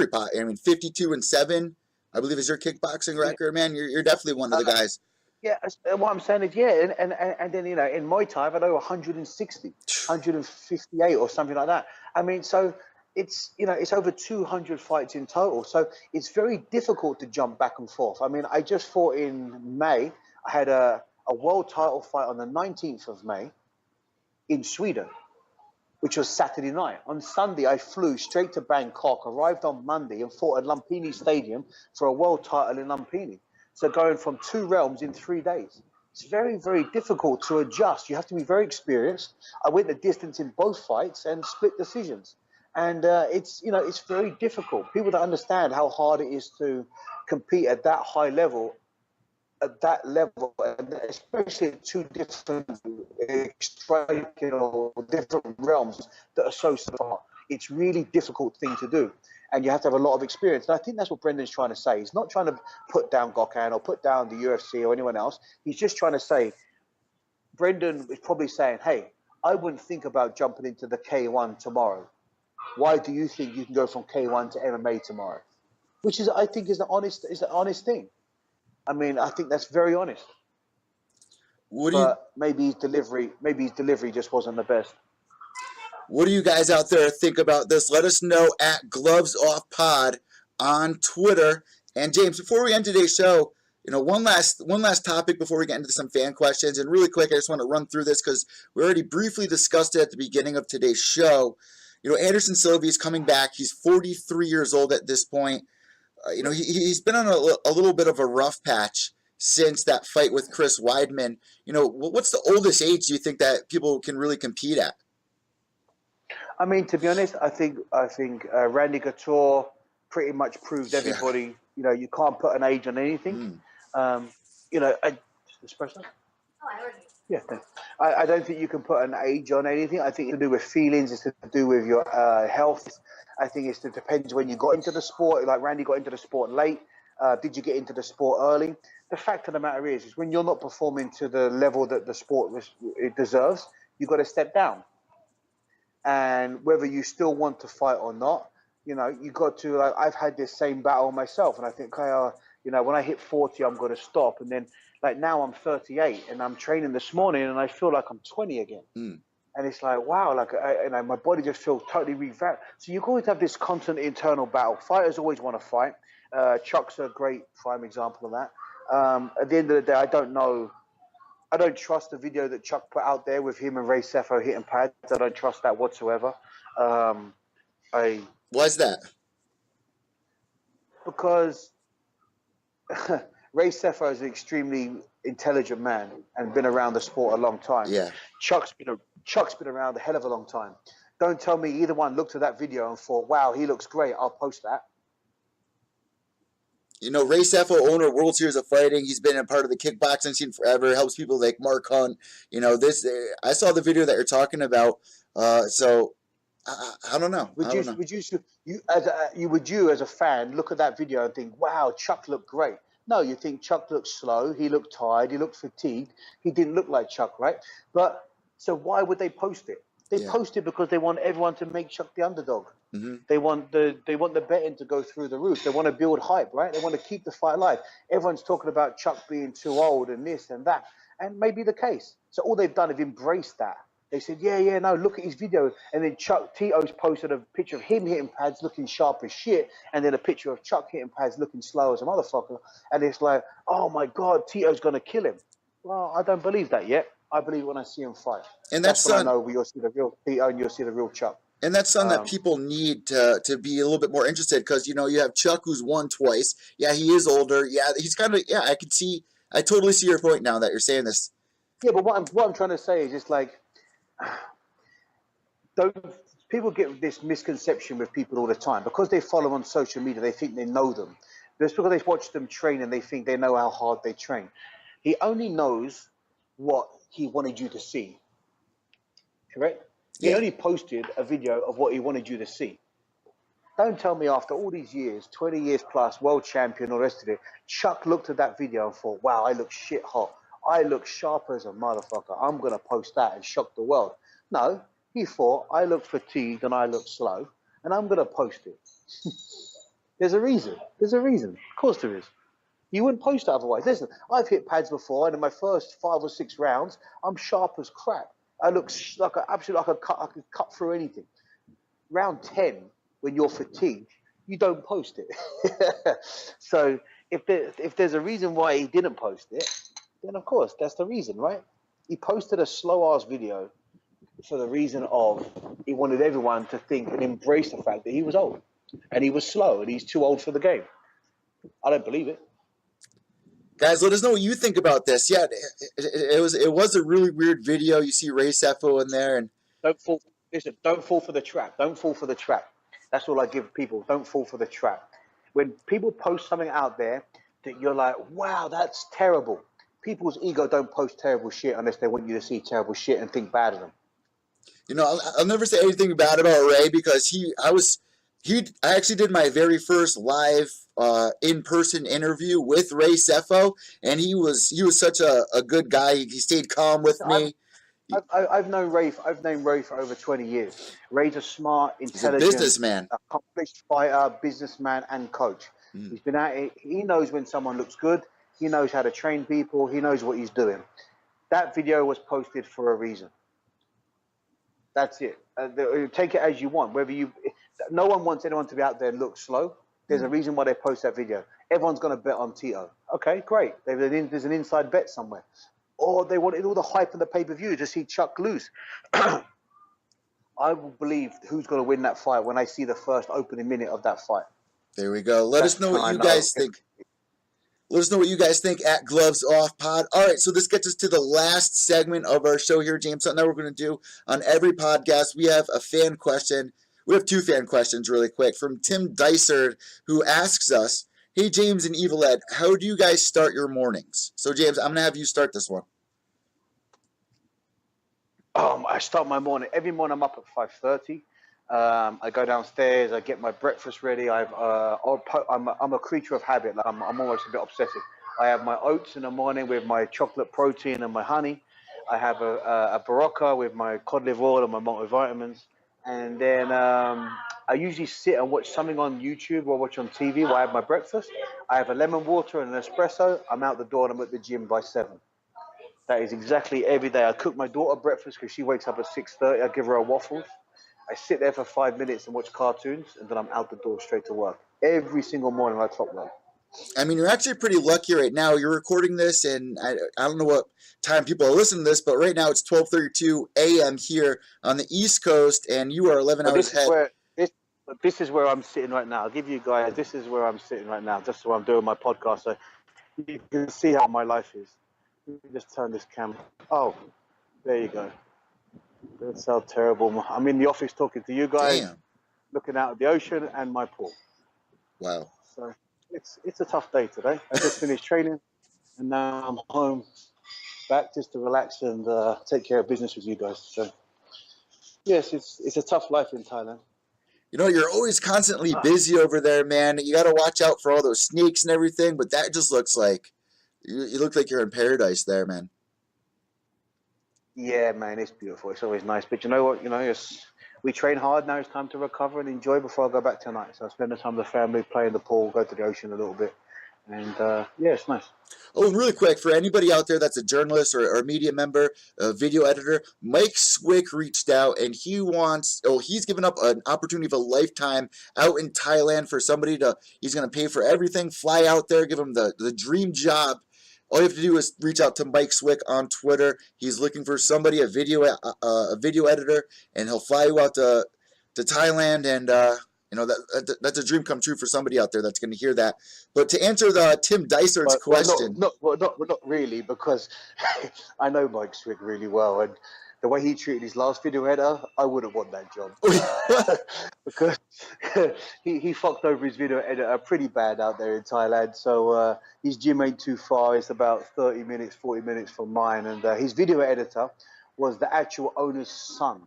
pot. I mean, 52-7, I believe, is your kickboxing record, man. You're definitely one of the guys. Yeah, what I'm saying is, and then in Muay Thai, I've had over 160, 158 or something like that. I mean, so it's it's over 200 fights in total. So it's very difficult to jump back and forth. I mean, I just fought in May. I had a world title fight on the 19th of May in Sweden, which was Saturday night. On Sunday, I flew straight to Bangkok, arrived on Monday, and fought at Lumpini Stadium for a world title in Lumpini. So going from 2 realms in 3 days. It's very, very difficult to adjust. You have to be very experienced. I went the distance in both fights and split decisions. And it's very difficult. People don't understand how hard it is to compete at that high level, and especially in 2 different striking or different realms that are so far. It's really difficult thing to do. And you have to have a lot of experience. And I think that's what Brendan's trying to say. He's not trying to put down Gokhan or put down the UFC or anyone else. He's just trying to say, Brendan is probably saying, hey, I wouldn't think about jumping into the K1 tomorrow. Why do you think you can go from K1 to MMA tomorrow? Which is, I think, is an honest thing. I mean, I think that's very honest. Maybe his delivery just wasn't the best. What do you guys out there think about this? Let us know at Gloves Off Pod on Twitter. And James, before we end today's show, one last topic before we get into some fan questions. And really quick, I just want to run through this because we already briefly discussed it at the beginning of today's show. Anderson Silva is coming back. He's 43 years old at this point. He's been on a little bit of a rough patch since that fight with Chris Weidman. What's the oldest age do you think that people can really compete at? I mean, to be honest, I think Randy Couture pretty much proved everybody. You can't put an age on anything. Just espresso. Oh, I heard you. Yeah. I don't think you can put an age on anything. I think it's to do with feelings. It's to do with your health. I think it depends when you got into the sport. Like Randy got into the sport late. Did you get into the sport early? The fact of the matter is when you're not performing to the level that the sport it deserves, you've got to step down. And whether you still want to fight or not, you got to. I've had this same battle myself, and I think, when I hit 40, I'm going to stop. And then, now I'm 38, and I'm training this morning, and I feel like I'm 20 again. And it's like, wow, my body just feels totally revamped. So you always have this constant internal battle. Fighters always want to fight. Chuck's a great prime example of that. At the end of the day, I don't know. I don't trust the video that Chuck put out there with him and Ray Sefo hitting pads. I don't trust that whatsoever. Why is that? Because Ray Sefo is an extremely intelligent man and been around the sport a long time. Yeah. Chuck's been around a hell of a long time. Don't tell me either one looked at that video and thought, wow, he looks great, I'll post that. Ray Sefo, owner of World Series of Fighting, he's been a part of the kickboxing scene forever, helps people like Mark Hunt. I saw the video that you're talking about, so I don't know. Would you as a fan look at that video and think, wow, Chuck looked great? No, you think Chuck looked slow, he looked tired, he looked fatigued, he didn't look like Chuck, right? But so why would they post it? They post it because they want everyone to make Chuck the underdog. Mm-hmm. They want the betting to go through the roof. They want to build hype, right? They want to keep the fight alive. Everyone's talking about Chuck being too old and this and that, and maybe the case. So all they've done is embraced that. They said, no, look at his video. And then Tito's posted a picture of him hitting pads looking sharp as shit, and then a picture of Chuck hitting pads looking slow as a motherfucker. And it's like, oh my God, Tito's going to kill him. Well, I don't believe that yet. I believe when I see him fight. And that's when I know you'll see the real Tito and you'll see the real Chuck. And that's something that people need to be a little bit more interested, because, you have Chuck who's won twice. Yeah, he is older. Yeah, he's kind of, I totally see your point now that you're saying this. Yeah, but what I'm trying to say is just like, people get this misconception with people all the time. Because they follow on social media, they think they know them. Just because they watch them train and they think they know how hard they train. He only knows what he wanted you to see. Correct? He only posted a video of what he wanted you to see. Don't tell me after all these years, 20 years plus, world champion, all the rest of it, Chuck looked at that video and thought, wow, I look shit hot. I look sharp as a motherfucker. I'm going to post that and shock the world. No, he thought, I look fatigued and I look slow, and I'm going to post it. There's a reason. There's a reason. Of course there is. You wouldn't post it otherwise. Listen, I've hit pads before, and in my first 5 or 6 rounds, I'm sharp as crap. I look like I could cut through anything. Round 10, when you're fatigued, you don't post it. So if there's a reason why he didn't post it, then of course that's the reason, right? He posted a slow-ass video for the reason of he wanted everyone to think and embrace the fact that he was old and he was slow and he's too old for the game. I don't believe it. Guys, let us know what you think about this. Yeah, it was a really weird video. You see Ray Sefo in there, and don't fall for the trap. Don't fall for the trap. That's all I give people. Don't fall for the trap. When people post something out there that you're like, wow, that's terrible. People's ego don't post terrible shit unless they want you to see terrible shit and think bad of them. I'll never say anything bad about Ray, because I actually did my very first live in-person interview with Ray Sefo, and he was such a good guy. He stayed calm with me. I've known Ray for over 20 years. Ray's a smart, intelligent, he's a businessman, accomplished fighter, businessman, and coach. He's been at it. He knows when someone looks good. He knows how to train people. He knows what he's doing. That video was posted for a reason. That's it. Take it as you want. No one wants anyone to be out there and look slow. There's a reason why they post that video. Everyone's going to bet on Tito. Okay, great. There's an inside bet somewhere. Or they wanted all the hype and the pay-per-view to see Chuck lose. I will believe who's going to win that fight when I see the first opening minute of that fight. There we go. Let us know what you guys think. Let us know what you guys think at Gloves Off Pod. All right, so this gets us to the last segment of our show here, James. Something that we're going to do on every podcast. We have a fan question. We have 2 fan questions really quick from Tim Dysard, who asks us, hey, James and Evil Ed, how do you guys start your mornings? So, James, I'm going to have you start this one. I start my morning. Every morning I'm up at 5:30. I go downstairs. I get my breakfast ready. I'm a creature of habit. Like I'm almost a bit obsessive. I have my oats in the morning with my chocolate protein and my honey. I have a Barocca with my cod liver oil and my multivitamins. And then I usually sit and watch something on YouTube or watch on TV while I have my breakfast. I have a lemon water and an espresso. I'm out the door and I'm at the gym by 7. That is exactly every day. I cook my daughter breakfast because she wakes up at 6:30. I give her a waffles. I sit there for 5 minutes and watch cartoons, and then I'm out the door straight to work. Every single morning like clockwork. I mean, you're actually pretty lucky right now. You're recording this, and I don't know what time people are listening to this, but right now it's 12:32 a.m. here on the East Coast, and you are 11 hours ahead. This is where I'm sitting right now. I'll give you guys, this is where I'm sitting right now, just where I'm doing my podcast. So you can see how my life is. Let me just turn this camera. Oh, there you go. That's how terrible. I'm in the office talking to you guys, looking out at the ocean and my pool. Wow. So it's a tough day today. I just finished training, and now I'm home, back just to relax and take care of business with you guys. So yes, it's a tough life in Thailand. You know, you're always constantly busy over there, man. You got to watch out for all those snakes and everything, but that just looks like you look like you're in paradise there, man. Yeah, man, it's beautiful. It's always nice. But you know what? You know, we train hard. Now it's time to recover and enjoy before I go back tonight. So I spend the time with the family, play in the pool, go to the ocean a little bit. And yeah, it's nice. Oh, and really quick, for anybody out there that's a journalist or media member, a video editor, Mike Swick reached out and he's given up an opportunity of a lifetime out in Thailand for somebody he's going to pay for everything, fly out there, give him the dream job. All you have to do is reach out to Mike Swick on Twitter. He's looking for somebody, a video editor, and he'll fly you out to Thailand. And you know that's a dream come true for somebody out there that's going to hear that. But to answer the Tim Dysard's question, not really, because I know Mike Swick really well, and the way he treated his last video editor, I wouldn't want that job. Because he fucked over his video editor pretty bad out there in Thailand. So his gym ain't too far. It's about 30 minutes, 40 minutes from mine. And his video editor was the actual owner's son,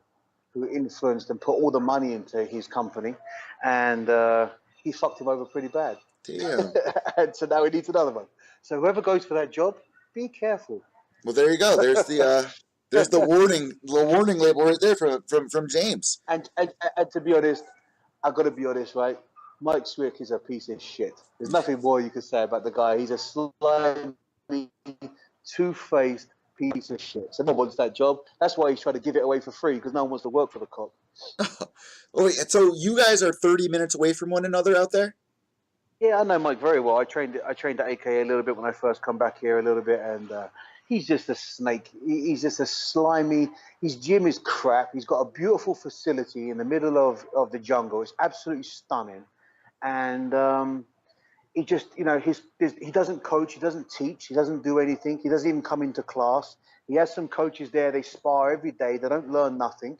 who influenced and put all the money into his company. And he fucked him over pretty bad. Damn. And so now he needs another one. So whoever goes for that job, be careful. Well, there you go. There's the warning label right there from James. And to be honest, I've got to be honest, right? Mike Swick is a piece of shit. There's nothing more you can say about the guy. He's a slimy, two-faced piece of shit. So no one wants that job. That's why he's trying to give it away for free, because no one wants to work for the cop. Oh, wait, so you guys are 30 minutes away from one another out there? Yeah, I know Mike very well. I trained at AKA a little bit when I first come back here a little bit, and he's just a snake. He's just a slimy. His gym is crap. He's got a beautiful facility in the middle of the jungle. It's absolutely stunning, and he just, you know, he doesn't coach. He doesn't teach. He doesn't do anything. He doesn't even come into class. He has some coaches there. They spar every day. They don't learn nothing,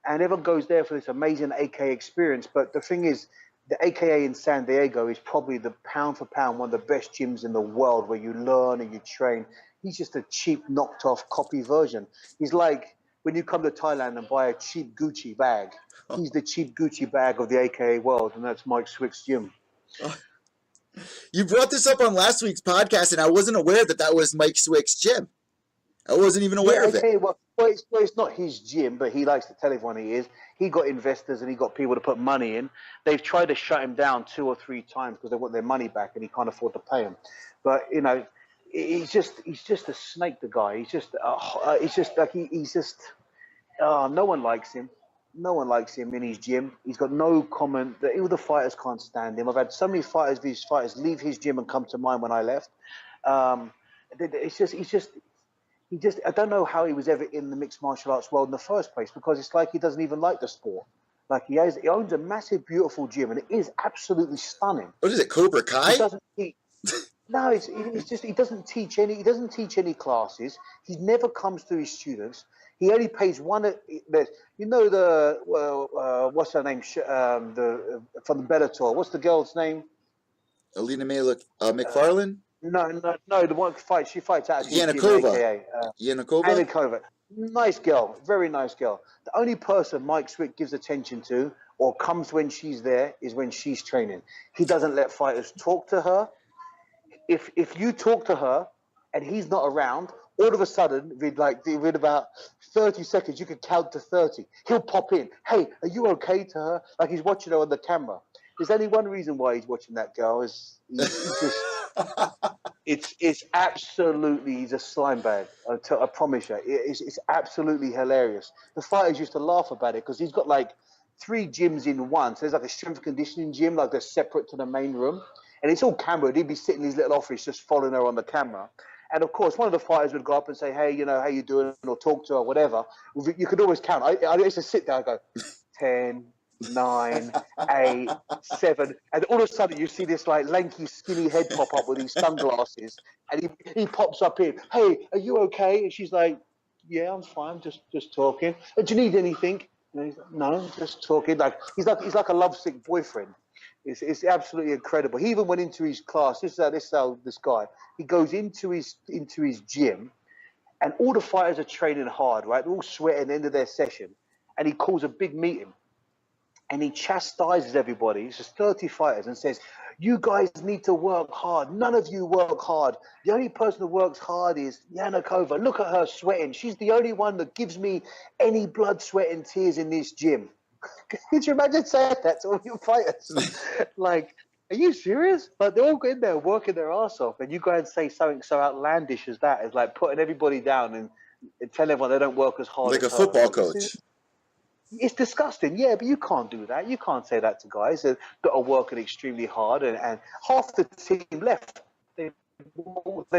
and everyone goes there for this amazing AKA experience. But the thing is, the AKA in San Diego is probably the pound for pound one of the best gyms in the world where you learn and you train. He's just a cheap, knocked off copy version. He's like when you come to Thailand and buy a cheap Gucci bag. He's the cheap Gucci bag of the AKA world, and that's Mike Swick's gym. You brought this up on last week's podcast, and I wasn't aware that was Mike Swick's gym. I wasn't even aware of it. Well, it's not his gym, but he likes to tell everyone he is. He got investors and he got people to put money in. They've tried to shut him down 2 or 3 times because they want their money back and he can't afford to pay them. But, you know, he's just a snake, the guy. He's just like no one likes him. No one likes him in his gym. He's got no comment. All the fighters can't stand him. I've had so many these fighters leave his gym and come to mine when I left. Um, it's just, he just, I don't know how he was ever in the mixed martial arts world in the first place, because it's like he doesn't even like the sport. Like he owns a massive, beautiful gym, and it is absolutely stunning. What is it, Cobra Kai? He doesn't teach. No, it's just he doesn't teach any classes. He never comes to his students. He only pays one. You know what's her name? From the Bellator. What's the girl's name? Alina McFarlane? No. The one she fights out of his gym, Yanakova. aka Yanakova. Nice girl, very nice girl. The only person Mike Swick gives attention to or comes when she's there is when she's training. He doesn't let fighters talk to her. If you talk to her and he's not around, all of a sudden, within about 30 seconds, you can count to 30. He'll pop in. Hey, are you okay to her? Like he's watching her on the camera. There's only one reason why he's watching that girl. He's just, it's absolutely, he's a slime bag. I promise you. It's absolutely hilarious. The fighters used to laugh about it because he's got like 3 gyms in one. So there's like a strength conditioning gym, like they're separate to the main room. And it's all camera. He'd be sitting in his little office just following her on the camera. And of course, one of the fighters would go up and say, hey, how you doing? Or talk to her, whatever. You could always count. I used to sit there and go, 10, 9, 8, 7. And all of a sudden, you see this like lanky, skinny head pop up with these sunglasses. And he pops up in, hey, are you okay? And she's like, yeah, I'm fine. Just talking. Do you need anything? And he's like, no, just talking. He's like a lovesick boyfriend. It's absolutely incredible. He even went into his class. This guy. He goes into his gym, and all the fighters are training hard, right? They're all sweating at the end of their session, and he calls a big meeting, and he chastises everybody. It's just 30 fighters, and says, "You guys need to work hard. None of you work hard. The only person who works hard is Yanakova. Look at her sweating. She's the only one that gives me any blood, sweat, and tears in this gym." Could you imagine saying that to all your fighters? Like, are you serious? Like, they're all in there working their ass off, and you go and say something so outlandish as that. It's like putting everybody down and telling everyone they don't work as hard like as a football coach. It's disgusting, yeah, but you can't do that. You can't say that to guys that are working extremely hard, and half the team left. They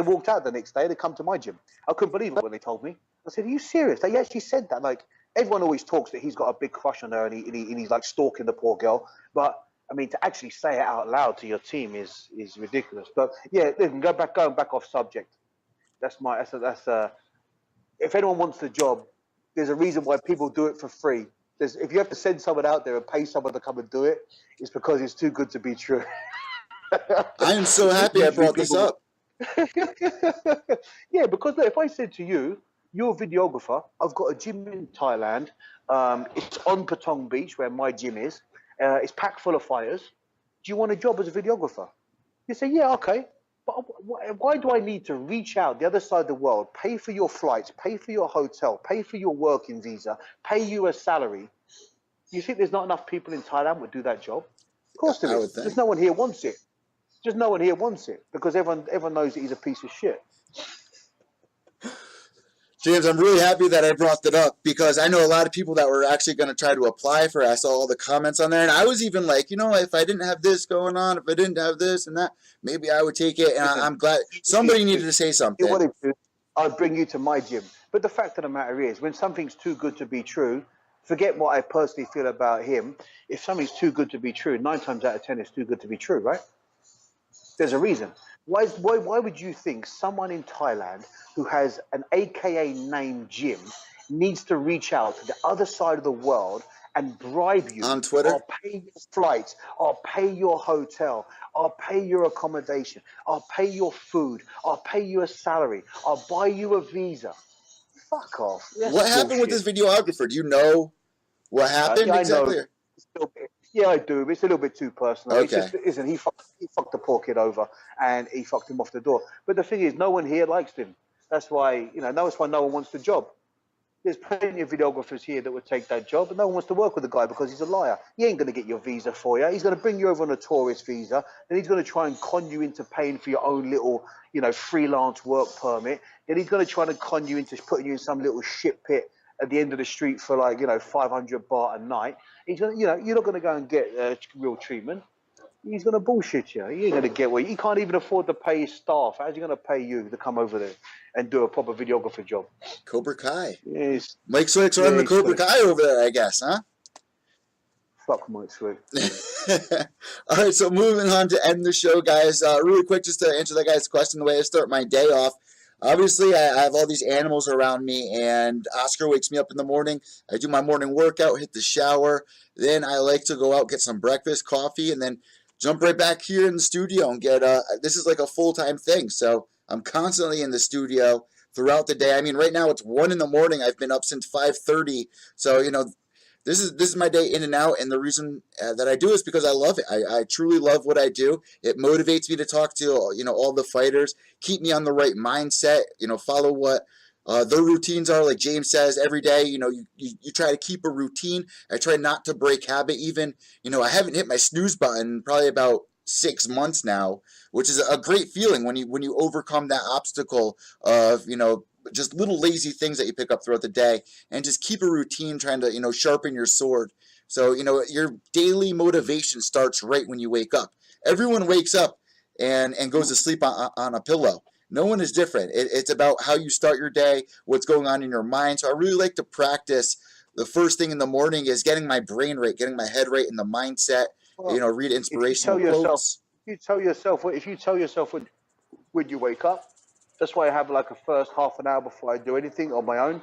walked out the next day. They come to my gym. I couldn't believe it when they told me. I said, "Are you serious?" They actually said that. Like, everyone always talks that he's got a big crush on her and he's like stalking the poor girl. But I mean, to actually say it out loud to your team is ridiculous. But yeah, going back off subject. That's if anyone wants the job, there's a reason why people do it for free. If you have to send someone out there and pay someone to come and do it, it's because it's too good to be true. I am so happy I brought this up. Yeah, because look, if I said to you, you're a videographer, I've got a gym in Thailand, it's on Patong Beach where my gym is, it's packed full of fighters, do you want a job as a videographer? You say, yeah, okay, but why do I need to reach out the other side of the world, pay for your flights, pay for your hotel, pay for your working visa, pay you a salary? You think there's not enough people in Thailand would do that job? Of course there is. There's no one here wants it. Just no one here wants it because everyone knows that he's a piece of shit. James, I'm really happy that I brought that up because I know a lot of people that were actually going to try to apply for it. I saw all the comments on there, and I was even like, if I didn't have this going on, if I didn't have this and that, maybe I would take it. And I'm glad somebody needed to say something. If you wanted to, I'd bring you to my gym. But the fact of the matter is, when something's too good to be true, forget what I personally feel about him. If something's too good to be true, 9 times out of 10 it's too good to be true, right? There's a reason. Why would you think someone in Thailand who has an AKA named gym needs to reach out to the other side of the world and bribe you on Twitter? I'll pay your flights, I'll pay your hotel, I'll pay your accommodation, I'll pay your food, I'll pay you a salary, I'll buy you a visa. Fuck off. That's what happened with this videographer? Do you know what happened exactly? I know. Yeah, I do. But it's a little bit too personal. Okay. It's just, he fucked the poor kid over, and he fucked him off the door. But the thing is, no one here likes him. That's why that's why no one wants the job. There's plenty of videographers here that would take that job, but no one wants to work with the guy because he's a liar. He ain't going to get your visa for you. He's going to bring you over on a tourist visa. Then he's going to try and con you into paying for your own little, freelance work permit. Then he's going to try and con you into putting you in some little shit pit at the end of the street for like, 500 baht a night, he's gonna, you're not gonna go and get real treatment. He's gonna bullshit you. He ain't gonna get what he can't even afford to pay his staff. How's he gonna pay you to come over there and do a proper videographer job? Cobra Kai. Yes. Mike Swick's running the Cobra Kai over there, I guess, huh? Fuck Mike Swick. All right, so moving on to end the show, guys. Really quick, just to answer that guy's question, the way I start my day off. Obviously, I have all these animals around me, and Oscar wakes me up in the morning. I do my morning workout, hit the shower. Then I like to go out, get some breakfast, coffee, and then jump right back here in the studio and get this is like a full-time thing. So I'm constantly in the studio throughout the day. I mean, right now it's 1 in the morning. I've been up since 5:30. So, this is my day in and out, and the reason that I do is because I love it. I truly love what I do. It motivates me to talk to all the fighters, keep me on the right mindset. Follow what their routines are. Like James says, every day, you try to keep a routine. I try not to break habit. Even I haven't hit my snooze button probably about 6 months now, which is a great feeling when you overcome that obstacle of just little lazy things that you pick up throughout the day, and just keep a routine trying to sharpen your sword. So your daily motivation starts right when you wake up. Everyone wakes up and goes to sleep on a pillow. No one is different. It's about how you start your day, what's going on in your mind. So I really like to practice the first thing in the morning is getting my brain right, getting my head right in the mindset. Well, Read inspirational quotes. If you tell yourself when you wake up, that's why I have like a first half an hour before I do anything on my own.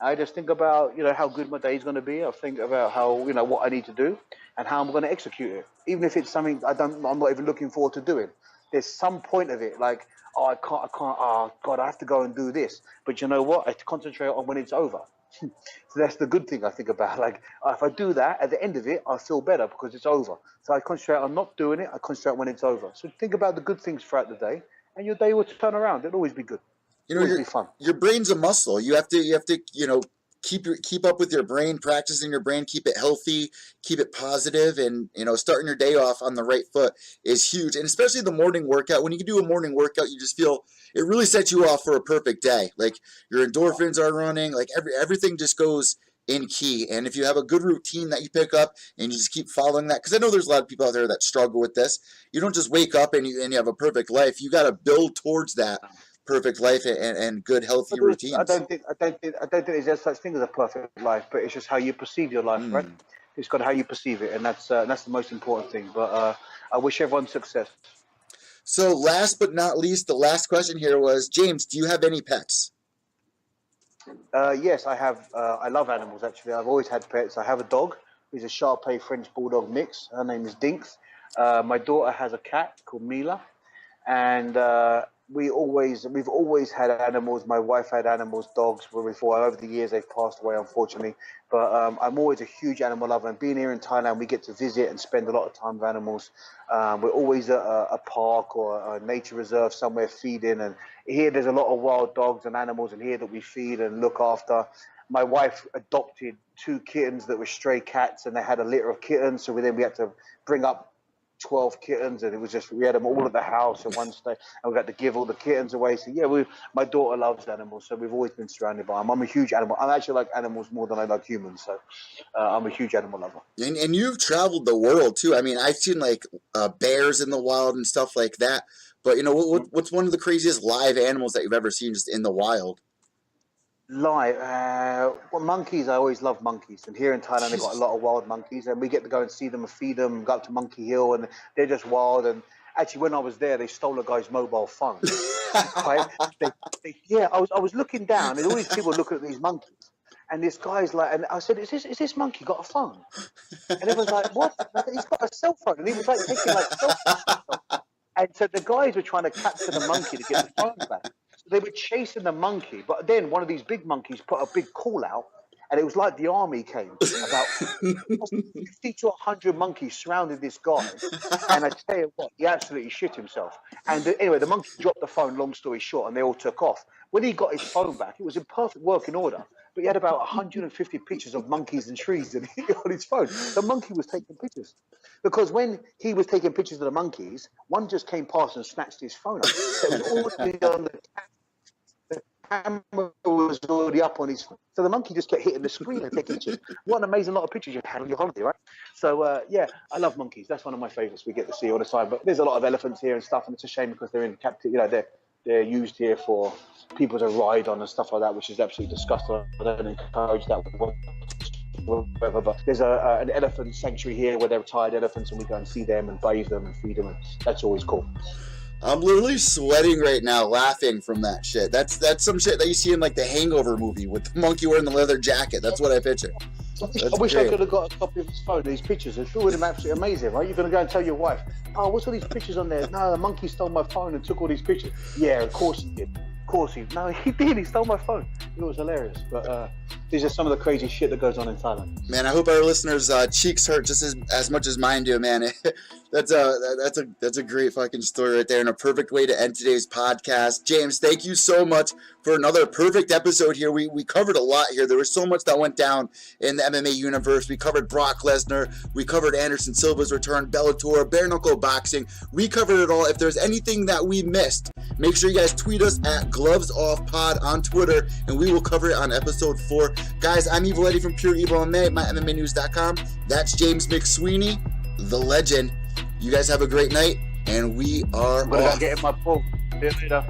I just think about how good my day is going to be. I think about how what I need to do and how I'm going to execute it. Even if it's something I'm not even looking forward to doing. There's some point of it like, oh, I can't. Oh God, I have to go and do this. But you know what? I concentrate on when it's over. So that's the good thing I think about. Like if I do that, at the end of it, I feel better because it's over. So I concentrate on not doing it. I concentrate when it's over. So think about the good things throughout the day, and your day will turn around. It'll always be good. It'll always be fun. Your brain's a muscle. You have to keep up with your brain, practicing your brain, keep it healthy, keep it positive, and starting your day off on the right foot is huge. And especially the morning workout. When you can do a morning workout, you just feel it really sets you off for a perfect day. Like your endorphins are running, like everything just goes in key. And if you have a good routine that you pick up and you just keep following that, because I know there's a lot of people out there that struggle with this. You don't just wake up and you have a perfect life. You got to build towards that perfect life and good healthy routines. I don't think there's such thing as a perfect life, but it's just how you perceive your life, right? It's got how you perceive it, and that's the most important thing. But I wish everyone success. So last but not least, the last question here was, James, do you have any pets? Yes, I have. I love animals, actually. I've always had pets. I have a dog. He's a Shar-Pei French Bulldog mix. Her name is Dinks. My daughter has a cat called Mila. And we've always had animals. My wife had animals, dogs before. Over the years, they've passed away, unfortunately. But I'm always a huge animal lover. And being here in Thailand, we get to visit and spend a lot of time with animals. We're always at a park or a nature reserve somewhere feeding. And here, there's a lot of wild dogs and animals in here that we feed and look after. My wife adopted 2 kittens that were stray cats, and they had a litter of kittens. So we had to bring up 12 kittens, and it was just, we had them all at the house at one stage, and we had to give all the kittens away. So yeah, my daughter loves animals, so we've always been surrounded by them. I'm a huge animal. I actually like animals more than I like humans, so I'm a huge animal lover. And you've traveled the world too. I mean, I've seen like bears in the wild and stuff like that. But what's one of the craziest live animals that you've ever seen just in the wild? Live, well, monkeys. I always love monkeys, and here in Thailand they've got a lot of wild monkeys, and we get to go and see them and feed them. Go up to Monkey Hill, and they're just wild. And actually, when I was there, they stole a guy's mobile phone. Right? Yeah, I was looking down, and all these people looking at these monkeys, and this guy's like, and I said, "Is this monkey got a phone?" And everyone's like, "What? He's got a cell phone," and he was like taking like selfies. And so the guys were trying to capture the monkey to get the phone back. So they were chasing the monkey, but then one of these big monkeys put a big call out, and it was like the army came. About 50 to 100 monkeys surrounded this guy, and I tell you what, he absolutely shit himself. And anyway, the monkey dropped the phone, long story short, and they all took off. When he got his phone back, it was in perfect working order, but he had about 150 pictures of monkeys and trees on his phone. The monkey was taking pictures. Because when he was taking pictures of the monkeys, one just came past and snatched his phone up. So it was all on the camera was already up on his, so the monkey just kept hitting the screen and taking pictures. What an amazing lot of pictures you had on your holiday, right? So yeah, I love monkeys. That's one of my favorites we get to see all the time. But there's a lot of elephants here and stuff, and it's a shame because they're in captivity. You know, they're used here for people to ride on and stuff like that, which is absolutely disgusting. I don't encourage that whatever, but there's an elephant sanctuary here where they're retired elephants, and we go and see them and bathe them and feed them, and that's always cool. I'm literally sweating right now laughing from that shit. That's some shit that you see in like the Hangover movie with the monkey wearing the leather jacket. That's what I picture. I wish I could have got a copy of his phone, these pictures. It would have been absolutely amazing, right? You're going to go and tell your wife, oh, what's all these pictures on there? No, the monkey stole my phone and took all these pictures. Yeah, of course he did. Of course he... No, he did. He stole my phone. It was hilarious. But these are some of the crazy shit that goes on in Thailand. Man, I hope our listeners' cheeks hurt just as much as mine do, man. That's a great fucking story right there, and a perfect way to end today's podcast. James, thank you so much for another perfect episode here. We covered a lot here. There was so much that went down in the MMA universe. We covered Brock Lesnar. We covered Anderson Silva's return, Bellator, bare knuckle boxing. We covered it all. If there's anything that we missed, make sure you guys tweet us at GlovesOffPod on Twitter, and we will cover it on episode 4. Guys, I'm Evil Eddie from Pure Evil MMA, MyMMAnews.com. That's James McSweeney, the legend. You guys have a great night, and we are off. I'm going to get in my pool. See you later.